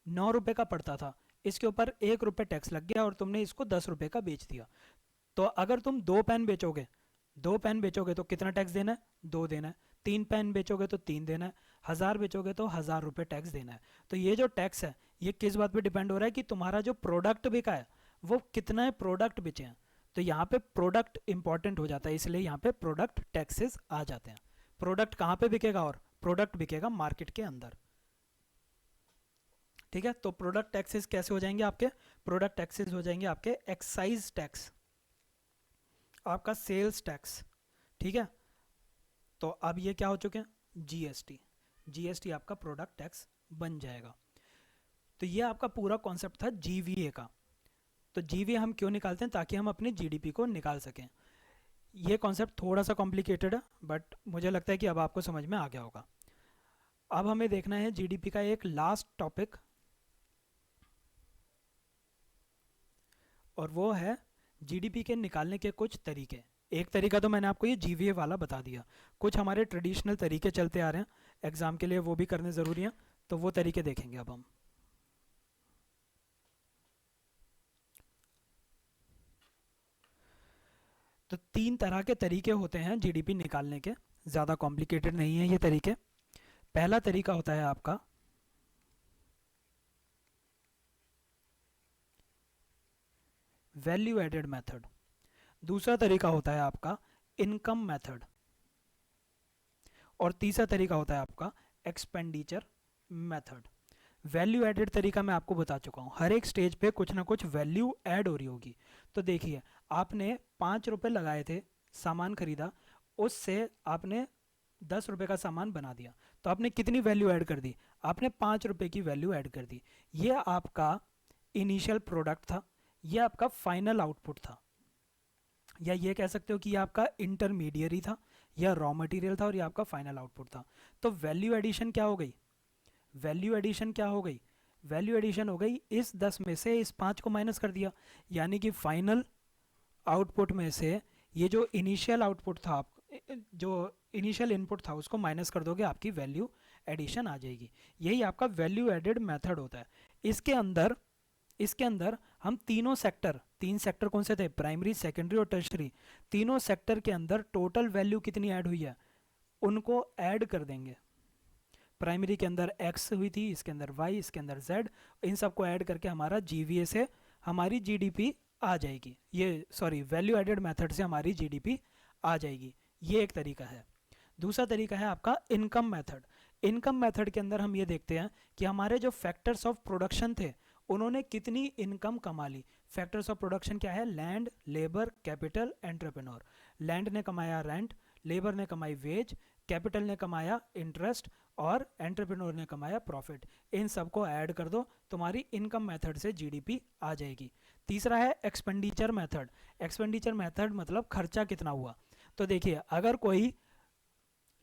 9 रुपये का पड़ता था, इसके ऊपर 1 रुपये टैक्स लग गया और तुमने इसको 10 रुपये का बेच दिया। तो अगर तुम दो पेन बेचोगे तो कितना टैक्स देना है, 2 देना है। 3 पेन बेचोगे तो 3 देना है। 1000 बेचोगे तो 1000 रुपये टैक्स देना है। तो ये जो टैक्स है ये किस बात पे डिपेंड हो रहा है कि तुम्हारा जो प्रोडक्ट बिका है वो कितना प्रोडक्ट बेचे हैं। तो यहाँ पे प्रोडक्ट इंपॉर्टेंट हो जाता है, इसलिए यहाँ पे प्रोडक्ट टैक्सेस आ जाते हैं। प्रोडक्ट कहाँ पे बिकेगा, और प्रोडक्ट बिकेगा मार्केट के अंदर। ठीक है, तो प्रोडक्ट टैक्सेस कैसे हो जाएंगे आपके, प्रोडक्ट टैक्सेस हो जाएंगे आपके एक्साइज टैक्स, आपका सेल्स टैक्स। ठीक है, तो अब ये क्या हो चुके हैं, जीएसटी। जीएसटी आपका प्रोडक्ट टैक्स बन जाएगा। तो ये आपका पूरा कॉन्सेप्ट था जीवीए का। तो जीवीए हम क्यों निकालते हैं, ताकि हम अपने जीडीपी को निकाल सकें। ये कॉन्सेप्ट थोड़ा सा कॉम्प्लिकेटेड है, बट मुझे लगता है कि अब आपको समझ में आ गया होगा। अब हमें देखना है जीडीपी का एक लास्ट टॉपिक, और वो है जीडीपी के निकालने के कुछ तरीके। एक तरीका तो मैंने आपको ये जीवीए वाला बता दिया, कुछ हमारे ट्रेडिशनल तरीके चलते आ रहे हैं एग्ज़ाम के लिए, वो भी करने ज़रूरी हैं, तो वो तरीके देखेंगे अब हम। तो 3 तरह के तरीके होते हैं जीडीपी निकालने के, ज़्यादा कॉम्प्लिकेटेड नहीं है ये तरीके। पहला तरीका होता है आपका वैल्यू एडेड मेथड, दूसरा तरीका होता है आपका इनकम मेथड, और तीसरा तरीका होता है आपका एक्सपेंडिचर मेथड। वैल्यू एडेड तरीका मैं आपको बता चुका हूँ, हर एक स्टेज पे कुछ ना कुछ वैल्यू ऐड हो रही होगी। तो देखिए, आपने 5 रुपये लगाए थे, सामान खरीदा, उससे आपने 10 रुपये का सामान बना दिया, तो आपने कितनी वैल्यू ऐड कर दी, आपने 5 रुपये की वैल्यू ऐड कर दी। ये आपका इनिशियल प्रोडक्ट था, ये आपका फाइनल आउटपुट था, या ये कह सकते हो कि ये आपका इंटरमीडियरी था, या रॉ मटेरियल था, और ये आपका फाइनल आउटपुट था। तो वैल्यू एडिशन क्या हो गई, वैल्यू एडिशन क्या हो गई, वैल्यू एडिशन हो गई इस 10 में से इस 5 को माइनस कर दिया, यानी कि फाइनल आउटपुट में से ये जो इनिशियल आउटपुट था, आप जो इनिशियल इनपुट था उसको माइनस कर दोगे, आपकी वैल्यू एडिशन आ जाएगी। यही आपका वैल्यू एडेड मेथड होता है। इसके अंदर हम तीन सेक्टर कौन से थे, प्राइमरी, सेकेंडरी और टर्शरी, तीनों सेक्टर के अंदर टोटल वैल्यू कितनी ऐड हुई है उनको ऐड कर देंगे। प्राइमरी के अंदर x हुई थी, इसके अंदर y, इसके अंदर z, इन सबको ऐड करके हमारा जीवीए से हमारी जीडीपी आ जाएगी, ये सॉरी वैल्यू एडेड मेथड से हमारी जीडीपी आ जाएगी। ये एक तरीका है। दूसरा तरीका है आपका इनकम मेथड। इनकम मेथड के अंदर हम ये देखते हैं कि हमारे जो फैक्टर्स ऑफ प्रोडक्शन थे उन्होंने कितनी इनकम कमा ली। फैक्टर्स ऑफ प्रोडक्शन क्या है, land, labour, capital, entrepreneur. Land ने कमाया रेंट, लेबर ने कमाई वेज, कैपिटल ने कमाया इंटरेस्ट, और एंटरप्रेन्योर ने कमाया प्रॉफिट। इन सबको ऐड कर दो, तुम्हारी इनकम मेथड से जीडीपी आ जाएगी। तीसरा है एक्सपेंडिचर मेथड। एक्सपेंडिचर मेथड मतलब खर्चा कितना हुआ। तो देखिए, अगर कोई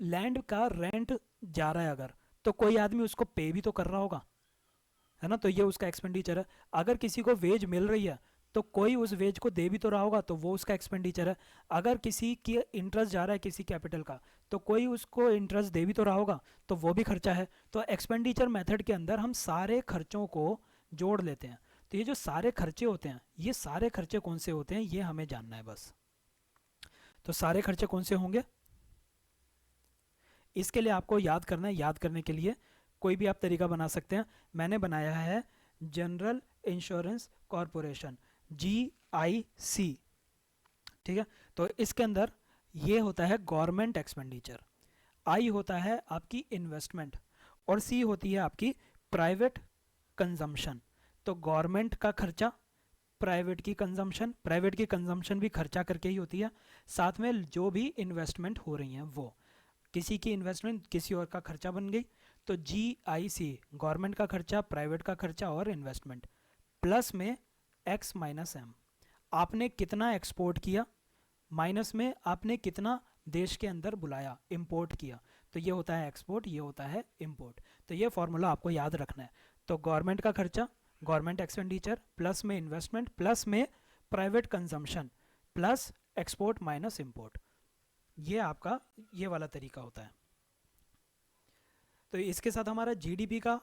लैंड का रेंट जा रहा है अगर, तो कोई आदमी उसको पे भी तो कर रहा होगा, है ना, तो ये उसका एक्सपेंडिचर है। अगर किसी को वेज मिल रही है तो कोई उस वेज को दे भी तो रहा होगा, तो वो उसका एक्सपेंडिचर है। अगर किसी की इंटरेस्ट जा रहा है किसी कैपिटल का, तो कोई उसको इंटरेस्ट दे भी तो रहा होगा, तो वो भी खर्चा है। तो एक्सपेंडिचर मेथड के अंदर हम सारे खर्चों को जोड़ लेते हैं। तो ये जो सारे खर्चे होते हैं, ये सारे खर्चे कौन से होते हैं, ये हमें जानना है बस। तो सारे खर्चे कौन से होंगे, इसके लिए आपको याद करना है। याद करने के लिए कोई भी आप तरीका बना सकते हैं। मैंने बनाया है जनरल इंश्योरेंस कॉरपोरेशन, GIC, ठीक है। तो इसके अंदर ये होता है गवर्नमेंट एक्सपेंडिचर, I होता है आपकी इन्वेस्टमेंट, और C होती है आपकी प्राइवेट कंजम्पशन। तो गवर्नमेंट का खर्चा, प्राइवेट की कंजम्पशन, प्राइवेट की कंजम्पशन भी खर्चा करके ही होती है, साथ में जो भी इन्वेस्टमेंट हो रही हैं वो, किसी की इन्वेस्टमेंट किसी और का खर्चा बन गई। तो GIC गवर्नमेंट का खर्चा, प्राइवेट का खर्चा और इन्वेस्टमेंट, प्लस में X माइनस M, आपने कितना एक्सपोर्ट किया, माइनस में आपने कितना देश के अंदर बुलाया, इंपोर्ट किया। तो ये होता है एक्सपोर्ट, ये होता है इंपोर्ट। तो ये फॉर्मूला आपको याद रखना है। तो गवर्नमेंट का खर्चा, गवर्नमेंट एक्सपेंडिचर, प्लस में इन्वेस्टमेंट, प्लस में private consumption, plus export minus import, ये आपका ये वाला तरीका होता है। तो इसके साथ हमारा जीडीपी का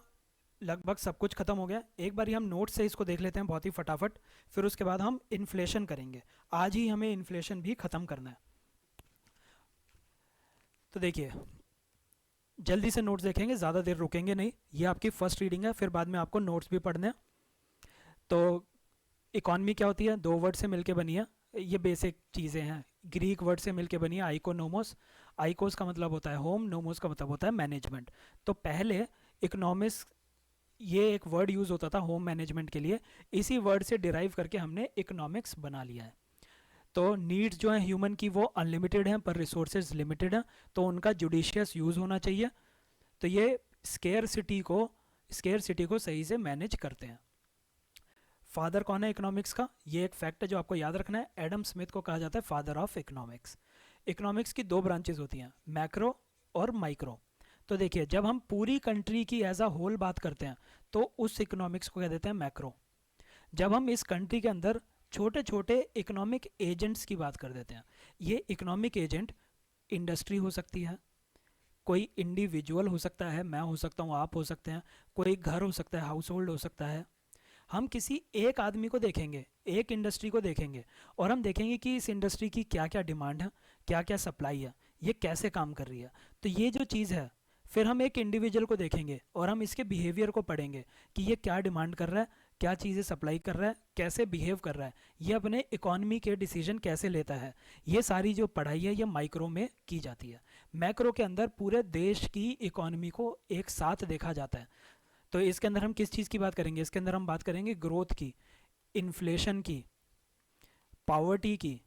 लगभग सब कुछ खत्म हो गया। एक बार हम नोट से इसको देख लेते हैं बहुत ही फटाफट, फिर उसके बाद हम इन्फ्लेशन करेंगे। आज ही हमें इन्फ्लेशन भी ख़त्म करना है। तो देखिए, जल्दी से नोट्स देखेंगे, ज़्यादा देर रुकेंगे नहीं। ये आपकी फर्स्ट रीडिंग है, फिर बाद में आपको नोट्स भी पढ़ने हैं। तो इकॉनमी क्या होती है, दो वर्ड से मिलके बनी है, ये बेसिक चीज़ें हैं। ग्रीक वर्ड से मिलके बनी है आइकोनोमोस। आइकोस का मतलब होता है होम, नोमोस का मतलब होता है मैनेजमेंट। तो पहले इकोनॉमिक्स, ये एक वर्ड यूज़ होता था होम मैनेजमेंट के लिए, इसी वर्ड से डिराइव करके हमने इकोनॉमिक्स बना लिया है। तो नीड्स जो हैं ह्यूमन की वो अनलिमिटेड हैं, पर रिसोर्सेज लिमिटेड हैं, तो उनका जुडिशियस यूज़ होना चाहिए। तो ये स्केयर सिटी को सही से मैनेज करते हैं। फादर कौन है इकोनॉमिक्स का, ये एक फैक्ट है जो आपको याद रखना है। एडम स्मिथ को कहा जाता है फादर ऑफ इकोनॉमिक्स। इकोनॉमिक्स की दो ब्रांचेस होती हैं, मैक्रो और माइक्रो। तो देखिए, जब हम पूरी कंट्री की एज अ होल बात करते हैं तो उस इकोनॉमिक्स को कह देते हैं मैक्रो। जब हम इस कंट्री के अंदर छोटे छोटे इकोनॉमिक एजेंट्स की बात कर देते हैं, ये इकोनॉमिक एजेंट इंडस्ट्री हो सकती है, कोई इंडिविजुअल हो सकता है, मैं हो सकता हूँ, आप हो सकते हैं, कोई घर हो सकता है, हाउस होल्ड हो सकता है। हम किसी एक आदमी को देखेंगे, एक इंडस्ट्री को देखेंगे, और हम देखेंगे कि इस इंडस्ट्री की क्या क्या डिमांड है, क्या क्या सप्लाई है, ये कैसे काम कर रही है। तो ये जो चीज़ है, फिर हम एक इंडिविजुअल को देखेंगे और हम इसके बिहेवियर को पढ़ेंगे कि ये क्या डिमांड कर रहा है, क्या चीज़ें सप्लाई कर रहा है, कैसे बिहेव कर रहा है, ये अपने इकॉनमी के डिसीजन कैसे लेता है। ये सारी जो पढ़ाई है ये माइक्रो में की जाती है। मैक्रो के अंदर पूरे देश की इकॉनमी को एक साथ देखा जाता है। तो इसके अंदर हम किस चीज़ की बात करेंगे, इसके अंदर हम बात करेंगे ग्रोथ की, इन्फ्लेशन की, पॉवर्टी की,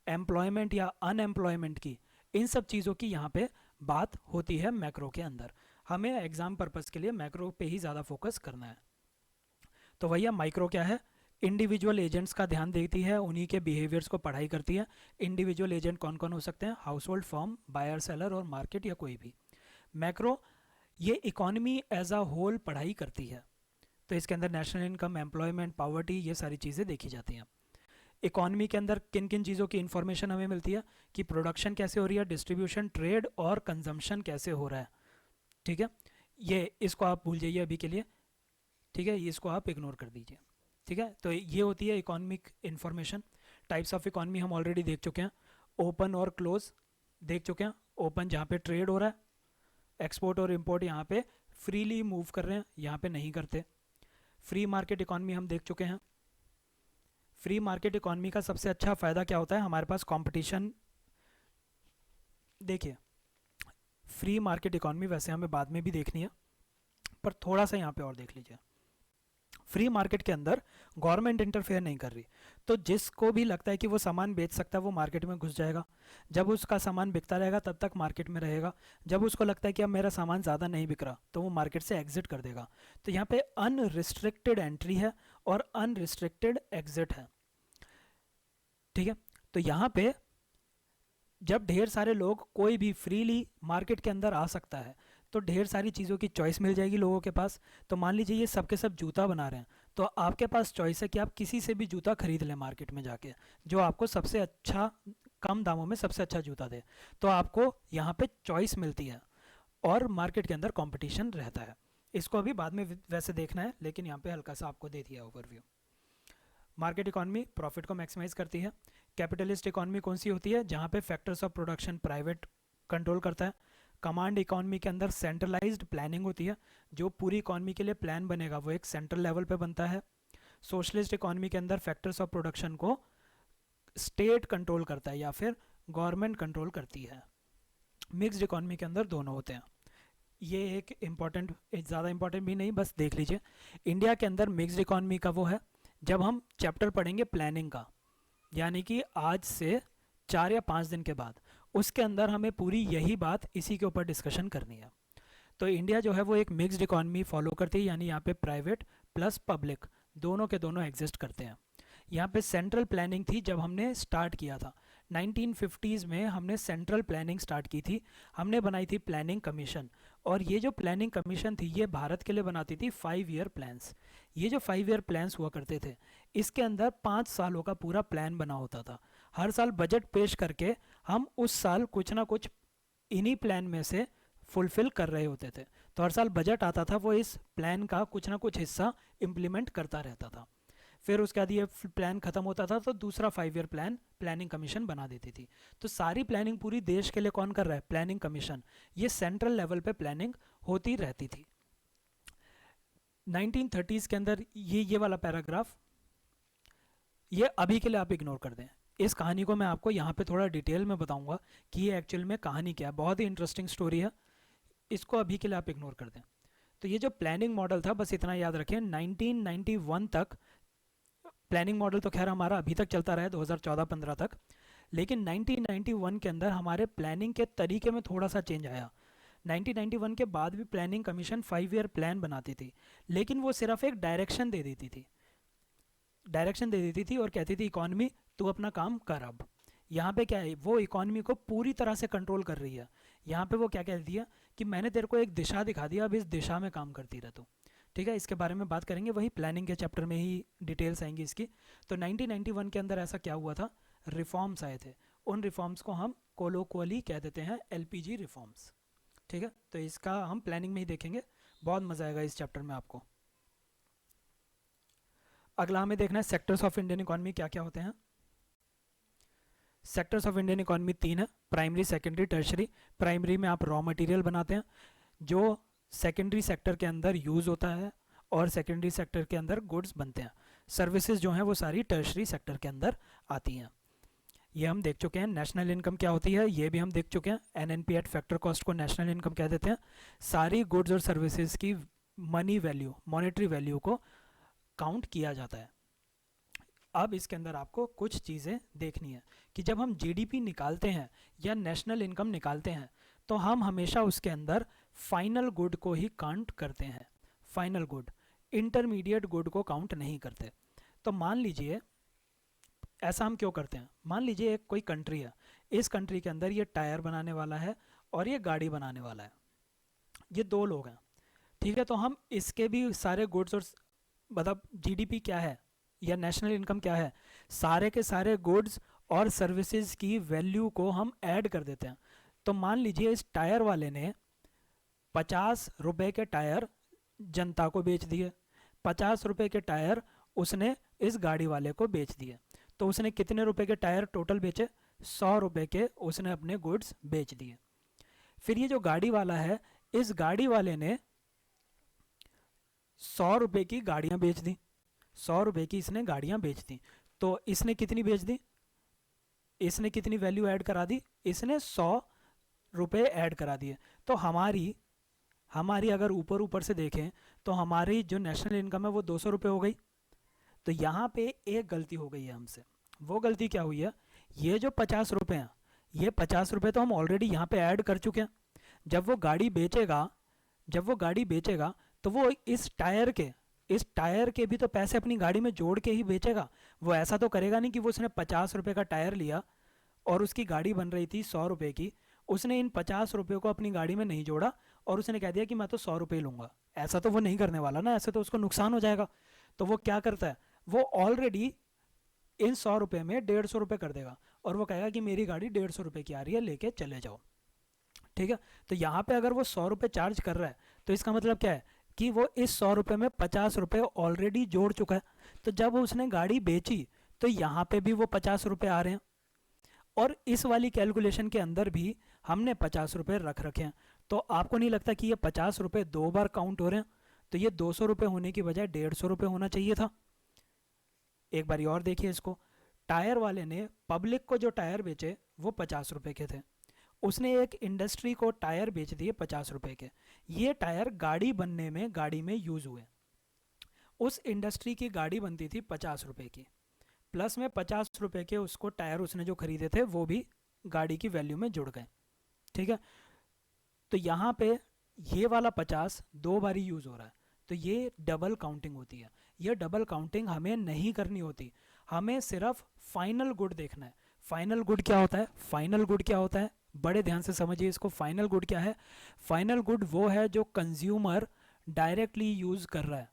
एम्प्लॉयमेंट या अनएम्प्लॉयमेंट की, इन सब चीज़ों की यहाँ पे बात होती है मैक्रो के अंदर। हमें एग्जाम पर्पस के लिए मैक्रो पे ही ज़्यादा फोकस करना है। तो भैया माइक्रो क्या है, इंडिविजुअल एजेंट्स का ध्यान देती है, उन्हीं के बिहेवियर्स को पढ़ाई करती है। इंडिविजुअल एजेंट कौन कौन हो सकते हैं, household, firm, buyer, seller और मार्केट या कोई भी। मैक्रो ये इकॉनमी एज अ होल पढ़ाई करती है। तो इसके अंदर नेशनल इनकम, एम्प्लॉयमेंट, पॉवर्टी, ये सारी चीज़ें देखी जाती हैं। इकॉनमी के अंदर किन किन चीज़ों की इन्फॉर्मेशन हमें मिलती है, कि प्रोडक्शन कैसे हो रही है, डिस्ट्रीब्यूशन, ट्रेड और कंजम्पशन कैसे हो रहा है। ठीक है, ये इसको आप भूल जाइए अभी के लिए, ठीक है, इसको आप इग्नोर कर दीजिए। ठीक है, तो ये होती है economic information. Types of economy हम ऑलरेडी देख चुके हैं, ओपन और क्लोज देख चुके हैं। ओपन जहाँ पे ट्रेड हो रहा है, एक्सपोर्ट और इंपोर्ट यहाँ पे फ्रीली मूव कर रहे हैं, यहाँ पे नहीं करते। फ्री मार्केट इकॉनमी हम देख चुके हैं। फ्री मार्केट इकॉनमी का सबसे अच्छा फ़ायदा क्या होता है, हमारे पास कंपटीशन। देखिए, फ्री मार्केट इकॉनमी वैसे हमें बाद में भी देखनी है, पर थोड़ा सा यहाँ पे और देख लीजिए। फ्री मार्केट के अंदर गवर्नमेंट इंटरफेयर नहीं कर रही, तो जिसको भी लगता है कि वो सामान बेच सकता है वो मार्केट में घुस जाएगा। जब उसका सामान बिकता रहेगा तब तक मार्केट में रहेगा। जब उसको लगता है कि अब मेरा सामान ज़्यादा नहीं बिक रहा तो वो मार्केट से एग्जिट कर देगा। तो यहाँ पे अनरिस्ट्रिक्टेड एंट्री है और अनरिस्ट्रिक्टेड एग्जिट है। ठीक है, तो यहाँ पे जब ढेर सारे लोग कोई भी फ्रीली मार्केट के अंदर आ सकता है तो ढेर सारी चीज़ों की चॉइस मिल जाएगी लोगों के पास। तो मान लीजिए ये सब के सब जूता बना रहे हैं, तो आपके पास चॉइस है कि आप किसी से भी जूता खरीद लें मार्केट में जाके, जो आपको सबसे अच्छा, कम दामों में सबसे अच्छा जूता दे। तो आपको यहाँ पे चॉइस मिलती है और मार्केट के अंदर कंपटीशन रहता है। इसको अभी बाद में वैसे देखना है, लेकिन यहाँ पे हल्का सा आपको दे दिया ओवरव्यू। मार्केट इकॉनमी प्रॉफिट को मैक्सिमाइज करती है। कैपिटलिस्ट इकॉनमी कौन सी होती है? जहाँ पे factors of production private control करता है। कमांड इकॉनमी के अंदर सेंट्रलाइज्ड प्लानिंग होती है, जो पूरी इकॉनमी के लिए प्लान बनेगा वो एक सेंट्रल लेवल पे बनता है। सोशलिस्ट इकॉनमी के अंदर फैक्टर्स ऑफ प्रोडक्शन को स्टेट कंट्रोल करता है या फिर गवर्नमेंट कंट्रोल करती है। मिक्स्ड इकॉनमी के अंदर दोनों होते हैं। ये एक इम्पॉर्टेंट, ज़्यादा इम्पॉर्टेंट भी नहीं, बस देख लीजिए। इंडिया के अंदर मिक्स्ड इकॉनमी का वो है जब हम चैप्टर पढ़ेंगे प्लानिंग का, यानी कि आज से 4 या 5 दिन के बाद, उसके अंदर हमें पूरी यही बात इसी के ऊपर डिस्कशन करनी है। तो इंडिया जो है वो एक मिक्स्ड इकॉनमी फॉलो करती है, यानी यहाँ पे प्राइवेट प्लस पब्लिक दोनों के दोनों एग्जिस्ट करते हैं। यहाँ पे सेंट्रल प्लानिंग थी जब हमने स्टार्ट किया था 1950s में, हमने सेंट्रल प्लानिंग स्टार्ट की थी। हमने बनाई थी प्लानिंग कमीशन, और ये जो प्लानिंग कमीशन थी ये भारत के लिए बनाती थी 5 ईयर प्लान्स। ये जो 5 ईयर प्लान्स हुआ करते थे, इसके अंदर 5 सालों का पूरा प्लान बना होता था। हर साल बजट पेश करके हम उस साल कुछ ना कुछ इन्हीं प्लान में से फुलफिल कर रहे होते थे। तो हर साल बजट आता था, वो इस प्लान का कुछ ना कुछ हिस्सा इम्प्लीमेंट करता रहता था। फिर उसके बाद ये प्लान खत्म होता था तो दूसरा 5 ईयर प्लान प्लानिंग कमीशन बना देती थी। तो सारी प्लानिंग पूरी देश के लिए कौन कर रहा है? Planning commission. ये सेंट्रल लेवल पे प्लानिंग होती रहती थी। 1930s के अंदर ये वाला पैराग्राफ, ये अभी के लिए आप इग्नोर कर दें। इस कहानी को मैं आपको यहाँ पे थोड़ा डिटेल में बताऊंगा कि ये एक्चुअल में कहानी क्या है। बहुत ही इंटरेस्टिंग स्टोरी है, इसको अभी के लिए आप इग्नोर कर दें। तो ये जो प्लानिंग मॉडल था, बस इतना याद रखें, 1991 तक प्लानिंग मॉडल तो खैर हमारा अभी तक चलता रहा है 2014-15 तक, लेकिन 1991 के अंदर हमारे प्लानिंग के तरीके में थोड़ा सा चेंज आया। 1991 के बाद भी प्लानिंग कमीशन 5 ईयर प्लान बनाती थी, लेकिन वो सिर्फ एक डायरेक्शन दे देती थी, और कहती थी इकॉनमी तू अपना काम कर। अब यहाँ पे क्या है, वो इकॉनमी को पूरी तरह से कंट्रोल कर रही है। यहाँ पे वो क्या कहती है कि मैंने तेरे को एक दिशा दिखा दिया, अब इस दिशा में काम करती रह तू। ठीक है, इसके बारे में बात करेंगे, वही प्लानिंग के चैप्टर में ही डिटेल्स आएंगी इसकी। तो 1991 के अंदर ऐसा क्या हुआ था, रिफॉर्म्स आए थे। उन रिफॉर्म्स को हम कोलोक्वली कह देते हैं एलपीजी रिफॉर्म्स। ठीक है, तो इसका हम प्लानिंग में ही देखेंगे, बहुत मजा आएगा इस चैप्टर में आपको। अगला हमें देखना है सेक्टर्स ऑफ इंडियन इकोनॉमी क्या क्या होते हैं। सेक्टर्स ऑफ इंडियन इकोनॉमी 3 है, प्राइमरी, सेकेंडरी, टर्शरी। प्राइमरी में आप रॉ मटेरियल बनाते हैं जो सेकेंडरी सेक्टर के अंदर यूज़ होता है, और सेकेंडरी सेक्टर के अंदर गुड्स बनते हैं। सर्विसेज जो हैं वो सारी टर्शरी सेक्टर के अंदर आती हैं। ये हम देख चुके हैं। नेशनल इनकम क्या होती है ये भी हम देख चुके हैं। एनएनपी एट फैक्टर कॉस्ट को नेशनल इनकम कह देते हैं। सारी गुड्स और सर्विसेज की मनी वैल्यू, मॉनेटरी वैल्यू को काउंट किया जाता है। अब इसके अंदर आपको कुछ चीज़ें देखनी है कि जब हम जीडीपी निकालते हैं या नेशनल इनकम निकालते हैं तो हम हमेशा उसके अंदर फाइनल गुड को ही काउंट करते हैं। फाइनल गुड, इंटरमीडिएट गुड को काउंट नहीं करते। तो मान लीजिए, ऐसा हम क्यों करते हैं, मान लीजिए एक कोई कंट्री है, इस कंट्री के अंदर ये टायर बनाने वाला है और ये गाड़ी बनाने वाला है, ये 2 लोग हैं। ठीक है, तो हम इसके भी सारे गुड्स और मतलब जीडीपी क्या है या नेशनल इनकम क्या है, सारे के सारे गुड्स और सर्विसेज की वैल्यू को हम ऐड कर देते हैं। तो मान लीजिए इस टायर वाले ने 50 रुपए के टायर जनता को बेच दिए, 50 रुपए के टायर उसने इस गाड़ी वाले को बेच दिए। तो उसने कितने रुपए के टायर टोटल बेचे? 100 रुपए के उसने अपने गुड्स बेच दिए। फिर ये जो गाड़ी वाला है, इस गाड़ी वाले ने 100 रुपए की गाड़ियां बेच दी, 100 रुपए की इसने गाड़ियां बेच दी। तो इसने कितनी बेच दी, इसने कितनी वैल्यू ऐड करा दी, इसने 100 रुपए ऐड करा दिए। तो हमारी अगर ऊपर ऊपर से देखें तो हमारी जो नेशनल इनकम है वो 200 रुपये हो गई। तो यहाँ पे एक गलती हो गई है हमसे। वो गलती क्या हुई है, ये जो 50 रुपये हैं, ये 50 रुपये तो हम ऑलरेडी यहाँ पे ऐड कर चुके हैं। जब वो गाड़ी बेचेगा, जब वो गाड़ी बेचेगा तो वो इस टायर के भी तो पैसे अपनी गाड़ी में जोड़ के ही बेचेगा। वो ऐसा तो करेगा नहीं कि वो उसने 50 रुपये का टायर लिया और उसकी गाड़ी बन रही थी 100 रुपये की, उसने इन 50 रुपये को अपनी गाड़ी में नहीं जोड़ा और उसने कह दिया कि मैं तो 100 रुपये लूँगा। ऐसा तो वो नहीं करने वाला ना, ऐसे तो उसको नुकसान हो जाएगा। तो वो क्या करता है, वो ऑलरेडी इन 100 रुपये में 150 रुपये कर देगा और वो कहेगा कि मेरी गाड़ी 150 रुपये की आ रही है, लेके चले जाओ। ठीक है, तो यहाँ पे अगर वो 100 रुपये चार्ज कर रहा है तो इसका मतलब क्या है कि वो इस 100 रुपये में 50 रुपये ऑलरेडी जोड़ चुका है। तो जब उसने गाड़ी बेची तो यहाँ पे भी वो 50 रुपये आ रहे हैं और इस वाली कैलकुलेशन के अंदर भी हमने 50 रुपये रख रखे हैं। तो आपको नहीं लगता कि ये 50 रुपये 2 बार काउंट हो रहे हैं? तो ये 200 रुपये होने की बजाय 150 रुपये होना चाहिए था। एक बार और देखिए इसको, टायर वाले ने पब्लिक को जो टायर बेचे वो 50 रुपये के थे, उसने एक इंडस्ट्री को टायर बेच दिए 50 रुपये के। ये टायर गाड़ी बनने में गाड़ी में यूज़ हुए। उस इंडस्ट्री की गाड़ी बनती थी 50 रुपये की, प्लस में 50 रुपये के उसको टायर उसने जो खरीदे थे वो भी गाड़ी की वैल्यू में जुड़ गए। ठीक है, तो यहाँ पे ये वाला 50 2 बार ही यूज़ हो रहा है, तो ये डबल काउंटिंग होती है। ये डबल काउंटिंग हमें नहीं करनी होती, हमें सिर्फ फाइनल गुड देखना है। फाइनल गुड क्या होता है? फाइनल गुड क्या होता है, बड़े ध्यान से समझिए इसको। फाइनल गुड क्या है? फाइनल गुड वो है जो कंज्यूमर डायरेक्टली यूज़ कर रहा है,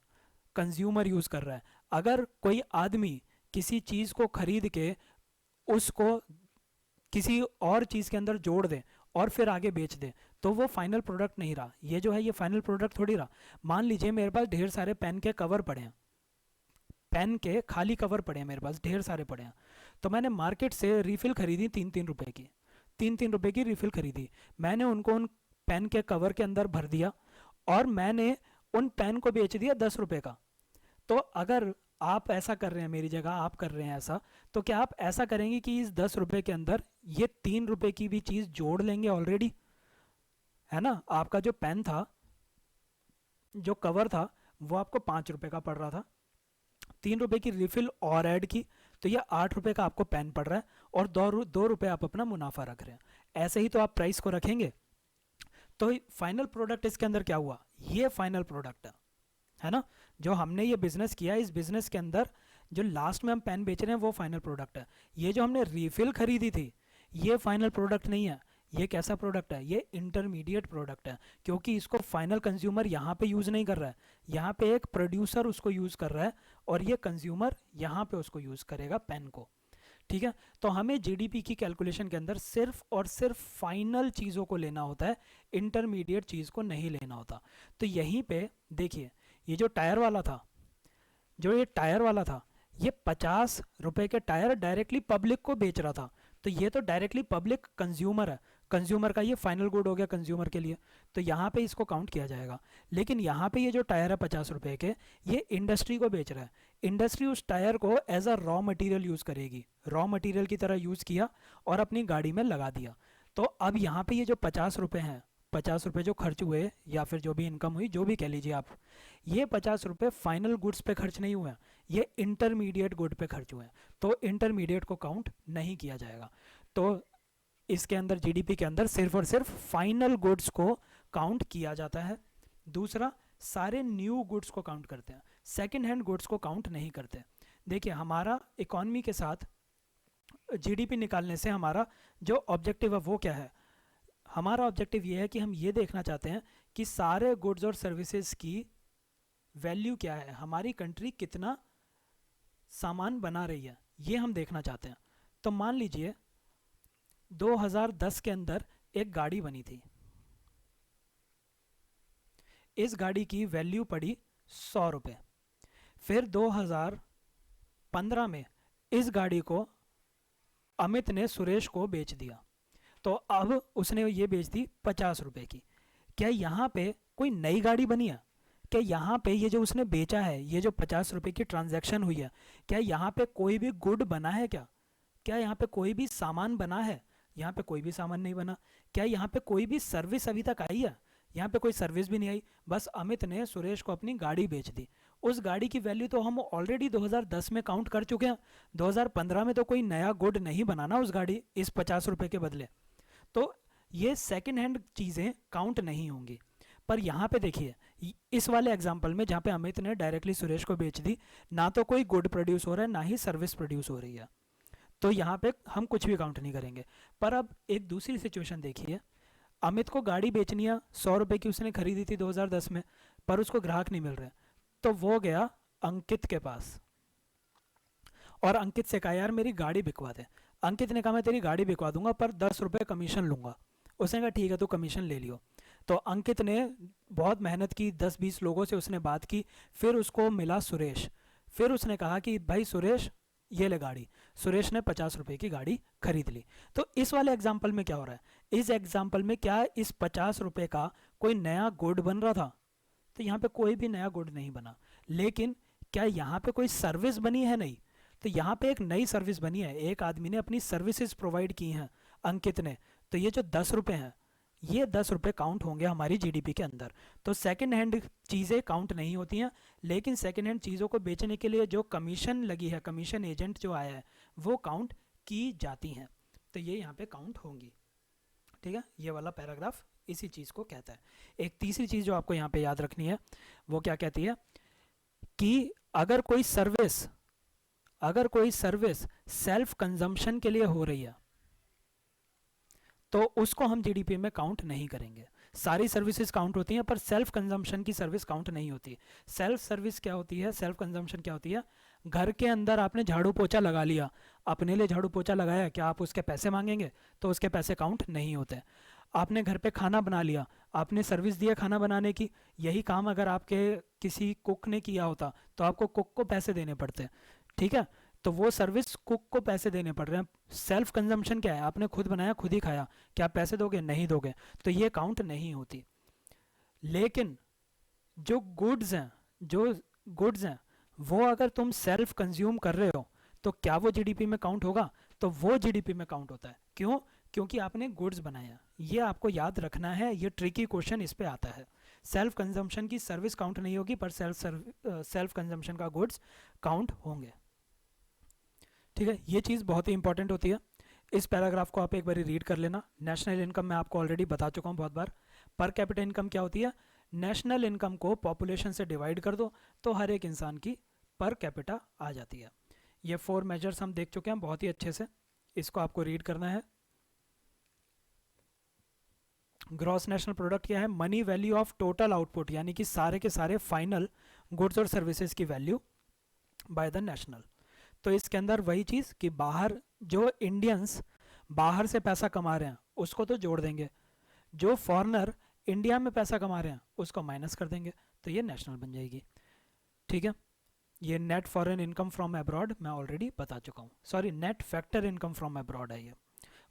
कंज्यूमर यूज़ कर रहा है। अगर कोई आदमी किसी चीज़ को खरीद के उसको किसी और चीज़ के अंदर जोड़ दे और फिर आगे बेच दे तो वो फाइनल प्रोडक्ट नहीं रहा। ये जो है ये फाइनल प्रोडक्ट थोड़ी रहा। मान लीजिए मेरे पास ढेर सारे पेन के कवर पड़े हैं, पेन के खाली कवर पड़े हैं मेरे पास, ढेर सारे पड़े हैं। तो मैंने मार्केट से रिफ़िल खरीदी 3-3 रुपए की, 3-3 रुपए की रिफ़िल खरीदी। मैंने उनको उन पेन के कवर के अंदर भर दिया और मैंने उन पेन को बेच दिया 10 रुपए का। तो अगर आप ऐसा कर रहे हैं, मेरी जगह आप कर रहे हैं ऐसा, तो क्या आप ऐसा करेंगे कि इस 10 रुपए के अंदर ये 3 रुपए की भी चीज़ जोड़ लेंगे ऑलरेडी? है ना, आपका जो पेन था, जो कवर था, वो आपको 5 रुपए का पड़ रहा था, 3 रुपए की रिफिल और ऐड की तो ये 8 रुपए का आपको पेन पड़ रहा है और 2 रुपए आप अपना मुनाफा रख रहे हैं। ऐसे ही तो आप प्राइस को रखेंगे। तो फाइनल प्रोडक्ट इसके अंदर क्या हुआ, ये फाइनल प्रोडक्ट है ना। जो हमने ये बिजनेस किया, इस बिजनेस के अंदर जो लास्ट में हम पेन बेच रहे हैं वो फाइनल प्रोडक्ट है। ये जो हमने रिफिल खरीदी थी ये फाइनल प्रोडक्ट नहीं है। ये कैसा प्रोडक्ट है? ये इंटरमीडिएट प्रोडक्ट है, क्योंकि इसको फाइनल कंज्यूमर यहाँ पे यूज़ नहीं कर रहा है, यहाँ पे एक प्रोड्यूसर उसको यूज़ कर रहा है और ये कंज्यूमर यहाँ पे उसको यूज़ करेगा पेन को। ठीक है, तो हमें जीडीपी की कैलकुलेशन के अंदर सिर्फ और सिर्फ फाइनल चीज़ों को लेना होता है, इंटरमीडिएट चीज़ को नहीं लेना होता। तो यहीं पे देखिए, ये जो टायर वाला था, जो ये टायर वाला था, ये 50 रुपए के टायर डायरेक्टली पब्लिक को बेच रहा था। तो ये तो डायरेक्टली पब्लिक कंज्यूमर है, कंज्यूमर का ये फाइनल गुड हो गया कंज्यूमर के लिए, तो यहाँ पे इसको काउंट किया जाएगा। लेकिन यहाँ पे ये जो टायर है 50 रुपए के, ये इंडस्ट्री को बेच रहा है। इंडस्ट्री उस टायर को as a raw material use करेगी, रॉ मटेरियल की तरह यूज़ किया और अपनी गाड़ी में लगा दिया। तो अब यहाँ पे ये जो 50 रुपए हैं, 50 रुपए जो खर्च हुए या फिर जो भी इनकम हुई, जो भी कह लीजिए आप, ये 50 रुपए फाइनल गुड्स पे खर्च नहीं हुए हैं, ये इंटरमीडिएट गुड पे खर्च हुए हैं। तो इंटरमीडिएट को काउंट नहीं किया जाएगा। तो इसके अंदर जीडीपी के अंदर सिर्फ और सिर्फ फाइनल गुड्स को काउंट किया जाता है। दूसरा, सारे न्यू गुड्स को काउंट करते हैं, सेकंड हैंड गुड्स को काउंट नहीं करते। देखिए, हमारा इकॉनमी के साथ जीडीपी निकालने से हमारा जो ऑब्जेक्टिव है वो क्या है? हमारा ऑब्जेक्टिव ये है कि हम ये देखना चाहते हैं कि सारे गुड्स और सर्विसेज की वैल्यू क्या है, हमारी कंट्री कितना सामान बना रही है, ये हम देखना चाहते हैं। तो मान लीजिए 2010 के अंदर एक गाड़ी बनी थी, इस गाड़ी की वैल्यू पड़ी 100 रुपये। फिर 2015 में इस गाड़ी को अमित ने सुरेश को बेच दिया, तो अब उसने ये बेच दी 50 रुपये की। क्या यहाँ पे कोई नई गाड़ी बनी है? क्या यहाँ पे ये जो उसने बेचा है, ये जो 50 रुपये की ट्रांजैक्शन हुई है, क्या यहाँ पे कोई भी गुड बना है? क्या यहाँ पे कोई भी सामान बना है? यहाँ पे कोई भी सामान नहीं बना। क्या यहाँ पे कोई भी सर्विस अभी तक आई है? यहाँ पे कोई सर्विस भी नहीं आई। बस अमित ने सुरेश को अपनी गाड़ी बेच दी, उस गाड़ी की वैल्यू तो हम ऑलरेडी 2010 में काउंट कर चुके हैं। 2015 में तो कोई नया गुड नहीं बनाना उस गाड़ी इस 50 रुपये के बदले, तो ये सेकेंड हैंड चीज़ें काउंट नहीं होंगी। पर यहाँ पे देखिए, इस वाले एग्जाम्पल में जहाँ पे अमित ने डायरेक्टली सुरेश को बेच दी, ना तो कोई गुड प्रोड्यूस हो रहा है ना ही सर्विस प्रोड्यूस हो रही है, तो यहाँ पे हम कुछ भी काउंट नहीं करेंगे। पर अब एक दूसरी सिचुएशन देखिए, अमित को गाड़ी बेचनी है, 100 रुपये की उसने खरीदी थी 2010 में, पर उसको ग्राहक नहीं मिल रहे, तो वो गया अंकित के पास और अंकित से कहा यार मेरी गाड़ी बिकवा दे। अंकित ने कहा मैं तेरी गाड़ी बिकवा दूंगा पर 10 रुपये कमीशन लूंगा। उसने कहा ठीक है तू कमीशन ले लियो। तो अंकित ने बहुत मेहनत की, 10-20 लोगों से उसने बात की, फिर उसको मिला सुरेश। फिर उसने कहा कि भाई सुरेश ये ले गाड़ी। सुरेश ने 50 रुपये की गाड़ी खरीद ली। तो इस वाले एग्जाम्पल में क्या हो रहा है, इस एग्जाम्पल में क्या इस 50 रुपये का कोई नया गुड बन रहा था? तो यहाँ पे कोई भी नया गुड नहीं बना। लेकिन क्या यहाँ पे कोई सर्विस बनी है? नहीं। तो यहाँ पे एक नई सर्विस बनी है, एक आदमी ने अपनी सर्विसेज प्रोवाइड की हैं, अंकित ने। तो ये जो 10 रुपये हैं, ये 10 रुपये काउंट होंगे हमारी जीडीपी के अंदर। तो सेकेंड हैंड चीज़ें काउंट नहीं होती हैं, लेकिन सेकेंड हैंड चीज़ों को बेचने के लिए जो कमीशन लगी है, कमीशन एजेंट जो आया है, वो काउंट की जाती हैं। तो ये यहाँ पे काउंट होंगी। ठीक है, ये वाला पैराग्राफ इसी चीज़ को कहता है। एक तीसरी चीज़ जो आपको यहाँ पे याद रखनी है, वो क्या कहती है कि अगर कोई सर्विस सेल्फ कंजम्पशन के लिए हो रही है तो उसको हम जीडीपी में काउंट नहीं करेंगे। सारी सर्विसेज काउंट होती हैं पर सेल्फ कंजम्पशन की सर्विस काउंट नहीं होती। सेल्फ सर्विस क्या होती है, सेल्फ कंजम्पशन क्या होती है? घर के अंदर आपने झाड़ू पोछा लगा लिया, अपने लिए झाड़ू पोछा लगाया, क्या आप उसके पैसे मांगेंगे? तो उसके पैसे काउंट नहीं होते। आपने घर पे खाना बना लिया, आपने सर्विस दी है खाना बनाने की, यही काम अगर आपके किसी कुक ने किया होता तो आपको कुक को पैसे देने पड़ते। ठीक है, तो वो सर्विस कुक को पैसे देने पड़ रहे हैं। सेल्फ कंजम्पशन क्या है? आपने खुद बनाया खुद ही खाया, क्या आप पैसे दोगे? नहीं दोगे, तो ये काउंट नहीं होती। लेकिन जो गुड्स हैं वो अगर तुम सेल्फ कंज्यूम कर रहे हो तो क्या वो जीडीपी में काउंट होगा? तो वो जीडीपी में काउंट होता है। क्यों? क्योंकि आपने गुड्स बनाया। ये आपको याद रखना है, ये ट्रिकी क्वेश्चन इस पे आता है। सेल्फ कंजम्पशन की सर्विस काउंट नहीं होगी पर सेल्फ कंजम्पशन का गुड्स काउंट होंगे। ठीक है, ये चीज़ बहुत ही इंपॉर्टेंट होती है। इस पैराग्राफ को आप एक बार रीड कर लेना। नेशनल इनकम मैं आपको ऑलरेडी बता चुका हूँ बहुत बार। पर कैपिटा इनकम क्या होती है? नेशनल इनकम को पॉपुलेशन से डिवाइड कर दो तो हर एक इंसान की पर कैपिटा आ जाती है। ये 4 मेजर्स हम देख चुके हैं बहुत ही अच्छे से, इसको आपको रीड करना है। ग्रॉस नेशनल प्रोडक्ट क्या है? Money value of total output, यानी कि सारे के सारे फाइनल गुड्स और सर्विसेज की वैल्यू बाय द नेशनल। तो इसके अंदर वही चीज़ कि बाहर जो इंडियंस बाहर से पैसा कमा रहे हैं उसको तो जोड़ देंगे, जो फॉरेनर इंडिया में पैसा कमा रहे हैं उसको माइनस कर देंगे, तो ये नेशनल बन जाएगी। ठीक है, ये net foreign income from abroad मैं ऑलरेडी बता चुका हूँ। Sorry, net factor income from abroad है ये।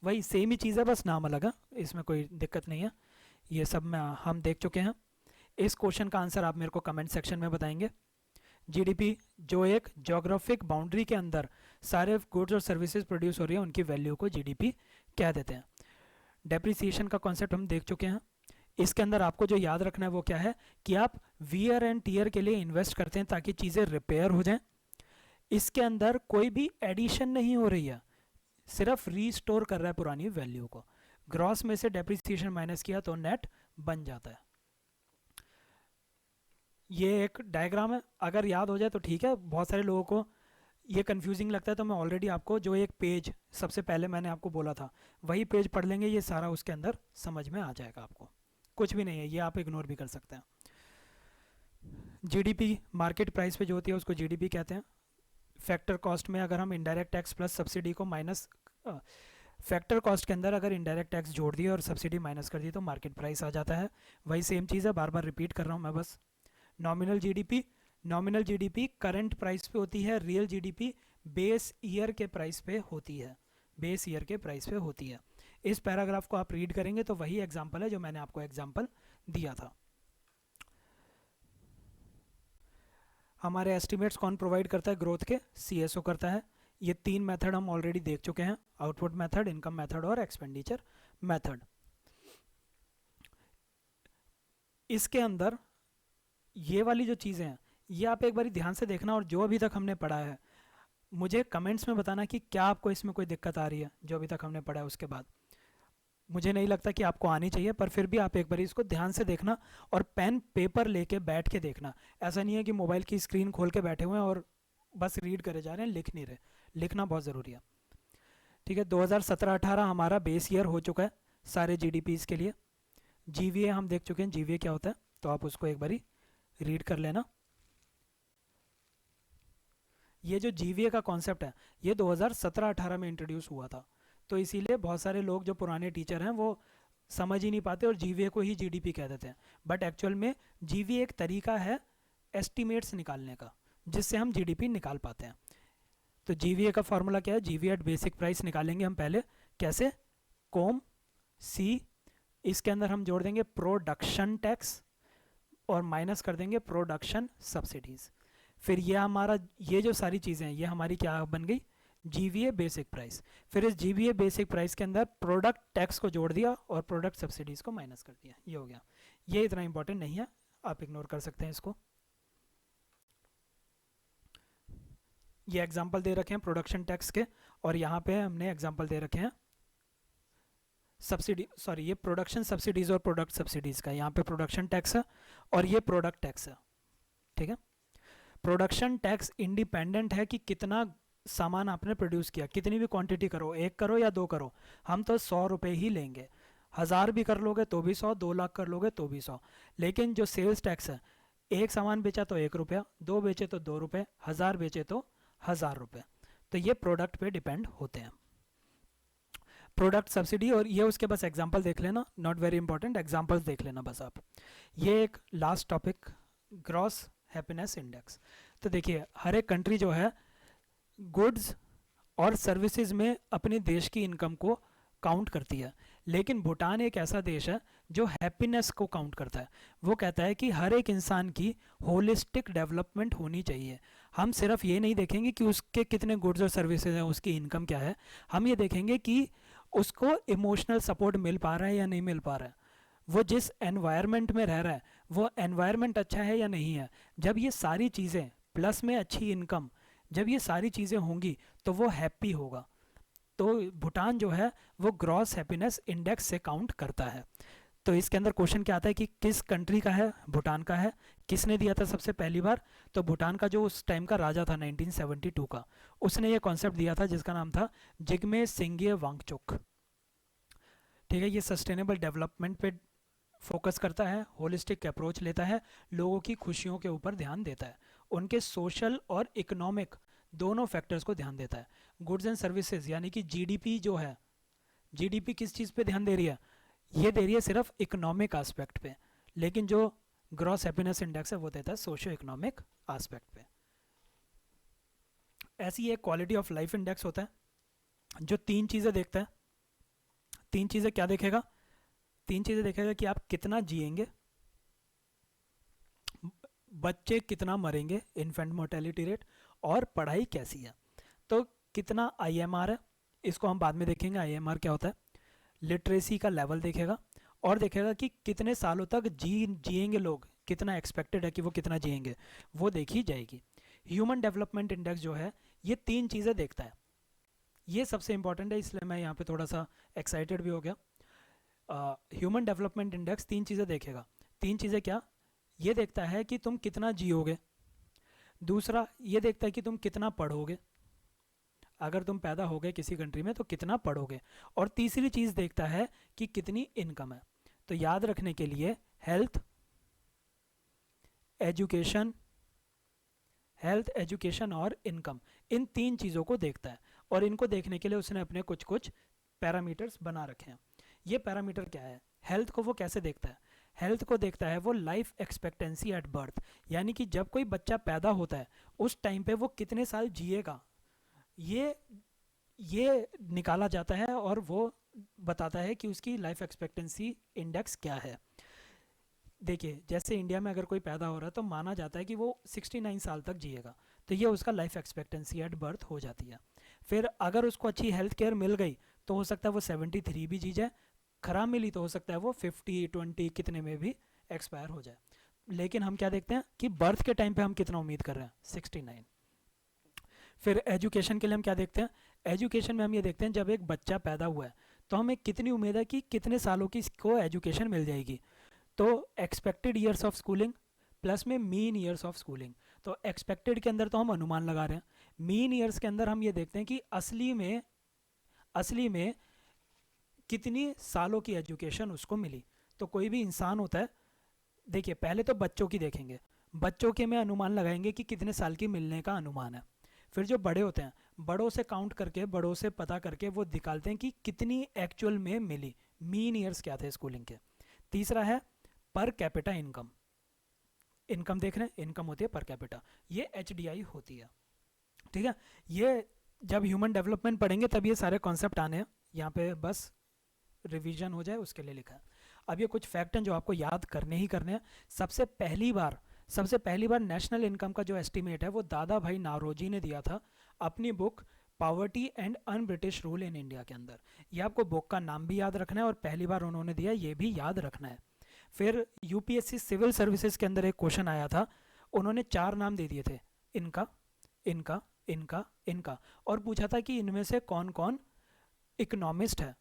वही सेम ही चीज़ है, बस नाम अलग है, इसमें कोई दिक्कत नहीं है। ये सब में हम देख चुके हैं। इस क्वेश्चन का आंसर आप मेरे को कमेंट सेक्शन में बताएंगे। जीडीपी जो एक ज्योग्राफिक बाउंड्री के अंदर सारे गुड्स और सर्विसेज प्रोड्यूस हो रही है उनकी वैल्यू को जीडीपी कह देते हैं। डेप्रिसिएशन का कॉन्सेप्ट हम देख चुके हैं। इसके अंदर आपको जो याद रखना है वो क्या है कि आप वियर एंड टीयर के लिए इन्वेस्ट करते हैं ताकि चीज़ें रिपेयर हो जाएं। इसके अंदर कोई भी एडिशन नहीं हो रही है, सिर्फ रीस्टोर कर रहा है पुरानी वैल्यू को। ग्रॉस में से डेप्रिसिएशन माइनस किया तो नेट बन जाता है। ये एक डायग्राम है, अगर याद हो जाए तो ठीक है। बहुत सारे लोगों को ये कंफ्यूजिंग लगता है तो मैं ऑलरेडी आपको जो एक पेज सबसे पहले मैंने आपको बोला था वही पेज पढ़ लेंगे, ये सारा उसके अंदर समझ में आ जाएगा आपको। कुछ भी नहीं है, ये आप इग्नोर भी कर सकते हैं। जीडीपी मार्केट प्राइस पे जो होती है उसको जीडीपी कहते हैं। फैक्टर कॉस्ट में अगर हम इनडायरेक्ट टैक्स प्लस सब्सिडी को माइनस, फैक्टर कॉस्ट के अंदर अगर इनडायरेक्ट टैक्स जोड़ दिए और सब्सिडी माइनस कर दी तो मार्केट प्राइस आ जाता है। वही सेम चीज़ है, बार बार रिपीट कर रहा हूँ मैं बस। नॉमिनल जीडीपी करंट प्राइस पे होती है, रियल जीडीपी बेस ईयर के प्राइस पे होती है, बेस ईयर के प्राइस पे होती है। इस पैराग्राफ को आप रीड करेंगे तो वही एग्जांपल है जो मैंने आपको एग्जांपल दिया था। हमारे एस्टिमेट्स कौन प्रोवाइड करता है ग्रोथ के? सीएसओ करता है। ये 3 मेथड हम ऑलरेडी देख चुके हैं, आउटपुट मेथड, इनकम मेथड और एक्सपेंडिचर मेथड। इसके अंदर ये वाली जो चीज़ें हैं ये आप एक बार ध्यान से देखना, और जो अभी तक हमने पढ़ा है मुझे कमेंट्स में बताना कि क्या आपको इसमें कोई दिक्कत आ रही है जो अभी तक हमने पढ़ा है उसके बाद। मुझे नहीं लगता कि आपको आनी चाहिए, पर फिर भी आप एक बार इसको ध्यान से देखना और पेन पेपर लेके बैठ के देखना। ऐसा नहीं है कि मोबाइल की स्क्रीन खोल के बैठे हुए हैं और बस रीड करे जा रहे हैं, लिख नहीं रहे। लिखना बहुत ज़रूरी है। ठीक है, 2017-18 हमारा बेस ईयर हो चुका है सारे जीडीपीज़ के लिए। जीवीए हम देख चुके हैं, जीवीए क्या होता है, तो आप उसको एक बारी रीड कर लेना। ये जो जीवीए का कॉन्सेप्ट है ये 2017-18 में इंट्रोड्यूस हुआ था, तो इसीलिए बहुत सारे लोग जो पुराने टीचर हैं वो समझ ही नहीं पाते और जीवीए को ही जीडीपी कह देते हैं। बट एक्चुअल में जीवीए एक तरीका है एस्टिमेट्स निकालने का, जिससे हम जीडीपी निकाल पाते हैं। तो जीवीए का फॉर्मूला क्या है? जीवीए एट बेसिक प्राइस निकालेंगे हम पहले। कैसे? कॉम सी, इसके अंदर हम जोड़ देंगे प्रोडक्शन टैक्स और माइनस कर देंगे प्रोडक्शन सब्सिडीज़। फिर ये हमारा, ये जो सारी चीज़ें हैं ये हमारी क्या बन गई? GVA basic price. फिर इस जीवीए बेसिक प्राइस के अंदर प्रोडक्ट टैक्स को जोड़ दिया और प्रोडक्ट सब्सिडीज़ को माइनस कर दिया। ये हो गया। ये इतना इंपॉर्टेंट नहीं है, आप इग्नोर कर सकते हैं इसको। ये एग्जाम्पल दे रखे हैं प्रोडक्शन टैक्स के, और यहाँ पे हमने एग्जाम्पल दे रखे हैं सब्सिडी, सॉरी ये प्रोडक्शन सब्सिडीज और प्रोडक्ट सब्सिडीज का। यहाँ पे प्रोडक्शन टैक्स है और ये प्रोडक्ट टैक्स है। ठीक है, प्रोडक्शन टैक्स इंडिपेंडेंट है कि कितना सामान आपने प्रोड्यूस किया, कितनी भी क्वांटिटी करो, 1 करो या 2 करो, हम तो 100 रुपये ही लेंगे। 1000 भी कर लोगे तो भी 100, 2 लाख कर लोगे तो भी 100। लेकिन जो सेल्स टैक्स है, एक सामान बेचा तो 1 रुपया, 2 बेचे तो 2 रुपये, 1000 बेचे तो 1000 रुपये। तो ये प्रोडक्ट पे डिपेंड होते हैं। प्रोडक्ट सब्सिडी, और ये उसके बस एग्जांपल देख लेना, नॉट वेरी इंपॉर्टेंट, एग्जांपल्स देख लेना बस आप। ये एक last topic, gross happiness index. तो देखिए हर एक कंट्री जो है गुड्स और सर्विसेज में अपने देश की इनकम को काउंट करती है, लेकिन भूटान एक ऐसा देश है जो हैप्पीनेस को काउंट करता है। वो कहता है कि हर एक इंसान की होलिस्टिक डेवलपमेंट होनी चाहिए। हम सिर्फ ये नहीं देखेंगे कि उसके कितने गुड्स और सर्विसेज हैं, उसकी इनकम क्या है, हम ये देखेंगे कि उसको इमोशनल सपोर्ट मिल पा रहा है या नहीं मिल पा रहा है, वो जिस एनवायरनमेंट में रह रहा है वो एनवायरनमेंट अच्छा है या नहीं है। जब ये सारी चीज़ें प्लस में अच्छी इनकम, जब ये सारी चीज़ें होंगी तो वो हैप्पी होगा। तो भूटान जो है वो ग्रॉस हैप्पीनेस इंडेक्स से काउंट करता है। तो इसके अंदर क्वेश्चन क्या आता है कि किस कंट्री का है? भूटान का है। किसने दिया था सबसे पहली बार? तो भूटान का जो उस टाइम का राजा था 1972 का, उसने ये कॉन्सेप्ट दिया था जिसका नाम था जिग्मे सिंघे वांगचुक। ठीक है, ये सस्टेनेबल डेवलपमेंट पे फोकस करता है, होलिस्टिक अप्रोच लेता है, लोगों की खुशियों के ऊपर ध्यान देता है, उनके सोशल और इकोनॉमिक दोनों फैक्टर्स को ध्यान देता है। गुड्स एंड सर्विसेज यानी कि जीडीपी जो है, जीडीपी किस चीज़ पे ध्यान दे रही है? ये दे रही है सिर्फ इकोनॉमिक एस्पेक्ट पे, लेकिन जो ग्रॉस हैप्पीनेस इंडेक्स है वो देता है सोशियो इकोनॉमिक एस्पेक्ट पे। ऐसी एक क्वालिटी ऑफ लाइफ इंडेक्स होता है जो 3 चीज़ें देखता है। 3 चीज़ें क्या देखेगा? 3 चीज़ें देखेगा कि आप कितना जिएंगे, बच्चे कितना मरेंगे, इन्फेंट मोर्टेलिटी रेट, और पढ़ाई कैसी है। तो कितना आईएमआर है, इसको हम बाद में देखेंगे आईएमआर क्या होता है। लिटरेसी का लेवल देखेगा और देखेगा कि कितने सालों तक जिएंगे लोग, कितना एक्सपेक्टेड है कि वो कितना जिएंगे, वो देखी जाएगी। ह्यूमन डेवलपमेंट इंडेक्स जो है ये 3 चीज़ें देखता है। ये सबसे इंपॉर्टेंट है, इसलिए मैं यहाँ पे थोड़ा सा एक्साइटेड भी हो गया। ह्यूमन डेवलपमेंट इंडेक्स 3 चीज़ें देखेगा। 3 चीज़ें क्या? ये देखता है कि तुम कितना जियोगे, दूसरा ये देखता है कि तुम कितना पढ़ोगे, अगर तुम पैदा हो गए किसी कंट्री में तो कितना पढ़ोगे, और तीसरी चीज़ देखता है कि कितनी इनकम है। तो याद रखने के लिए हेल्थ एजुकेशन, हेल्थ एजुकेशन और इनकम, इन 3 चीज़ों को देखता है, और इनको देखने के लिए उसने अपने कुछ कुछ पैरामीटर्स बना रखे हैं। ये पैरामीटर क्या है? हेल्थ को वो कैसे देखता है? हेल्थ को देखता है वो लाइफ एक्सपेक्टेंसी एट बर्थ, यानी कि जब कोई बच्चा पैदा होता है उस टाइम पे वो कितने साल जिएगा, ये निकाला जाता है और वो बताता है कि उसकी लाइफ एक्सपेक्टेंसी इंडेक्स क्या है। देखिए जैसे इंडिया में अगर कोई पैदा हो रहा है तो माना जाता है कि वो 69 साल तक जिएगा, तो ये उसका लाइफ एक्सपेक्टेंसी एट बर्थ हो जाती है। फिर अगर उसको अच्छी हेल्थ केयर मिल गई तो हो सकता है वो 73 भी जी जाए, ख़राब मिली तो हो सकता है वो 50, 20 कितने में भी एक्सपायर हो जाए। लेकिन हम क्या देखते हैं कि बर्थ के टाइम पे हम कितना उम्मीद कर रहे हैं, 69। फिर एजुकेशन के लिए हम क्या देखते हैं, एजुकेशन में हम ये देखते हैं जब एक बच्चा पैदा हुआ है तो हमें कितनी उम्मीद है कि कितने सालों की इसको एजुकेशन मिल जाएगी। तो expected years of schooling plus में मीन ईयर्स ऑफ स्कूलिंग। तो एक्सपेक्टेड के अंदर तो हम अनुमान लगा रहे हैं, मीन ईयर्स के अंदर हम ये देखते हैं कि असली में कितनी सालों की एजुकेशन उसको मिली। तो कोई भी इंसान होता है, देखिए पहले तो बच्चों की देखेंगे, बच्चों के में अनुमान लगाएंगे कि कितने साल की मिलने का अनुमान है। फिर जो बड़े होते हैं, बड़ों से काउंट करके, बड़ों से पता करके वो निकालते हैं कि कितनी एक्चुअल में मिली, मीन ईयर्स क्या थे स्कूलिंग के। तीसरा है पर कैपिटा इनकम, इनकम देख रहे हैं, इनकम होती है पर कैपिटा, ये एचडीआई होती है। ठीक है, ये जब ह्यूमन डेवलपमेंट पढ़ेंगे तब ये सारे कॉन्सेप्ट आने हैं, यहाँ पे बस रिवीजन हो जाए उसके लिए लिखा है। अब ये कुछ फैक्ट हैं जो आपको याद करने ही करने हैं। सबसे पहली बार नेशनल इनकम का जो एस्टीमेट है वो दादा भाई नारोजी ने दिया था अपनी book poverty and un British rule in India के अंदर। ये आपको बुक का नाम भी याद रखना है और पहली बार उन्होंने दिया ये भी याद रखना है। फिर यूपीएससी सिविल सर्विसेज के अंदर एक क्वेश्चन आया था, उन्होंने 4 नाम दे दिए थे, इनका इनका इनका इनका, और पूछा था कि इनमें से कौन कौन इकोनॉमिस्ट है।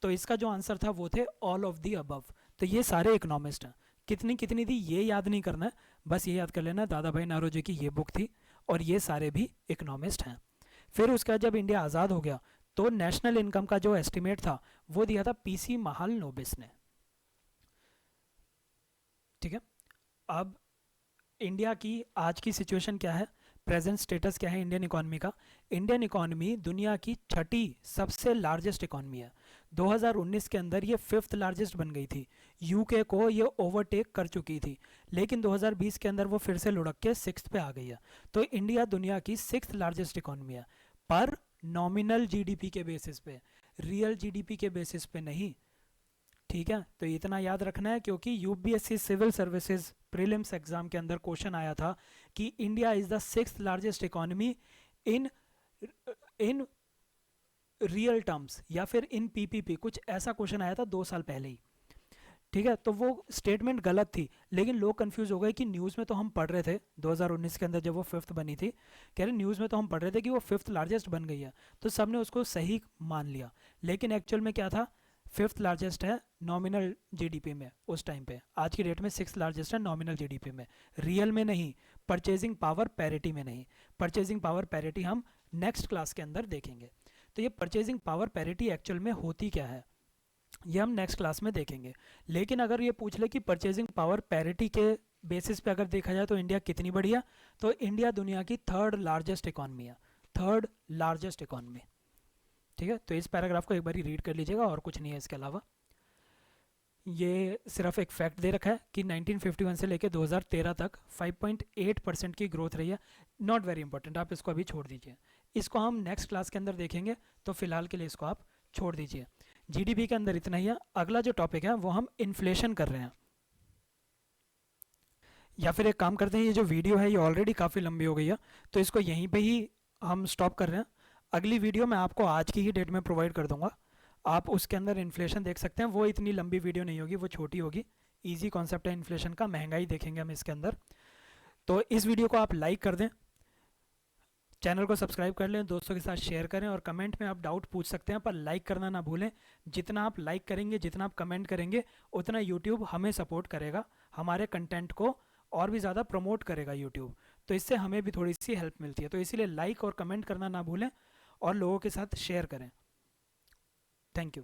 तो इसका जो आंसर था वो थे ऑल ऑफ दी अबव। तो ये सारे इकोनॉमिस्ट हैं। कितनी कितनी थी ये याद नहीं करना है, बस ये याद कर लेना दादा भाई नारोजी की ये बुक थी और ये सारे भी इकोनॉमिस्ट हैं। फिर उसके बाद जब इंडिया आज़ाद हो गया तो नेशनल इनकम का जो एस्टिमेट था वो दिया था पीसी महालनोबिस ने। ठीक है, अब इंडिया की आज की सिचुएशन क्या है, प्रेजेंट स्टेटस क्या है इंडियन इकोनॉमी का। इंडियन इकोनॉमी दुनिया की छठी सबसे लार्जेस्ट इकोनॉमी है। 2019 के अंदर ये 5th लार्जेस्ट बन गई थी, यूके को ये ओवरटेक कर चुकी थी, लेकिन 2020 के अंदर वो फिर से लुढ़क के 6th पे आ गई है। तो इंडिया दुनिया की 6th लार्जेस्ट इकोनॉमी है, पर नॉमिनल जीडीपी के बेसिस पे, रियल जीडीपी के बेसिस पे नहीं। ठीक है, तो इतना याद रखना है क्योंकि UPSC civil services prelims exam के अंदर क्वेश्चन आया था कि India is the 6th largest economy in in real terms या फिर इन पीपीपी, कुछ ऐसा क्वेश्चन आया था 2 साल पहले ही। ठीक है, तो वो स्टेटमेंट गलत थी, लेकिन लोग कंफ्यूज हो गए कि न्यूज़ में तो हम पढ़ रहे थे 2019 के अंदर जब वो 5th बनी थी, कह रहे न्यूज़ में तो हम पढ़ रहे थे कि वो 5th लार्जेस्ट बन गई है, तो सबने उसको सही मान लिया। लेकिन एक्चुअल में क्या था, 5th लार्जेस्ट है नॉमिनल जीडीपी में उस टाइम पे, आज की डेट में 6th लार्जेस्ट है नॉमिनल जीडीपी में, रियल में नहीं, परचेजिंग पावर पैरिटी में नहीं। परचेजिंग पावर पैरिटी हम नेक्स्ट क्लास के अंदर देखेंगे। तो ये परचेजिंग पावर पैरिटी एक्चुअल में होती क्या है ये हम नेक्स्ट क्लास में देखेंगे। लेकिन अगर ये पूछ ले कि परचेजिंग पावर पैरिटी के बेसिस पे अगर देखा जाए तो इंडिया कितनी बड़ी है, तो इंडिया दुनिया की 3rd लार्जेस्ट इकॉनमी है, 3rd लार्जेस्ट इकॉनमी। ठीक है, तो इस पैराग्राफ को एक बार रीड कर लीजिएगा और कुछ नहीं है इसके अलावा। ये सिर्फ एक फैक्ट दे रखा है कि 1951 से लेकर 2013 तक 5.8% की ग्रोथ रही है। नॉट वेरी इंपॉर्टेंट, आप इसको अभी छोड़ दीजिए, इसको हम नेक्स्ट क्लास के अंदर देखेंगे, तो फिलहाल के लिए इसको आप छोड़ दीजिए। जीडीपी के अंदर इतना ही है। अगला जो टॉपिक है वो हम इन्फ्लेशन कर रहे हैं, या फिर एक काम करते हैं, ये जो वीडियो है ये ऑलरेडी काफ़ी लंबी हो गई है, तो इसको यहीं पे ही हम स्टॉप कर रहे हैं। अगली वीडियो मैं आपको आज की ही डेट में प्रोवाइड कर दूंगा, आप उसके अंदर इन्फ्लेशन देख सकते हैं। वो इतनी लंबी वीडियो नहीं होगी, वो छोटी होगी, ईजी कॉन्सेप्ट है इन्फ्लेशन का, महंगाई देखेंगे हम इसके अंदर। तो इस वीडियो को आप लाइक कर दें, चैनल को सब्सक्राइब कर लें, दोस्तों के साथ शेयर करें, और कमेंट में आप डाउट पूछ सकते हैं पर लाइक करना ना भूलें। जितना आप लाइक करेंगे, जितना आप कमेंट करेंगे, उतना यूट्यूब हमें सपोर्ट करेगा, हमारे कंटेंट को और भी ज़्यादा प्रमोट करेगा यूट्यूब, तो इससे हमें भी थोड़ी सी हेल्प मिलती है। तो इसीलिए लाइक और कमेंट करना ना भूलें और लोगों के साथ शेयर करें। Thank you.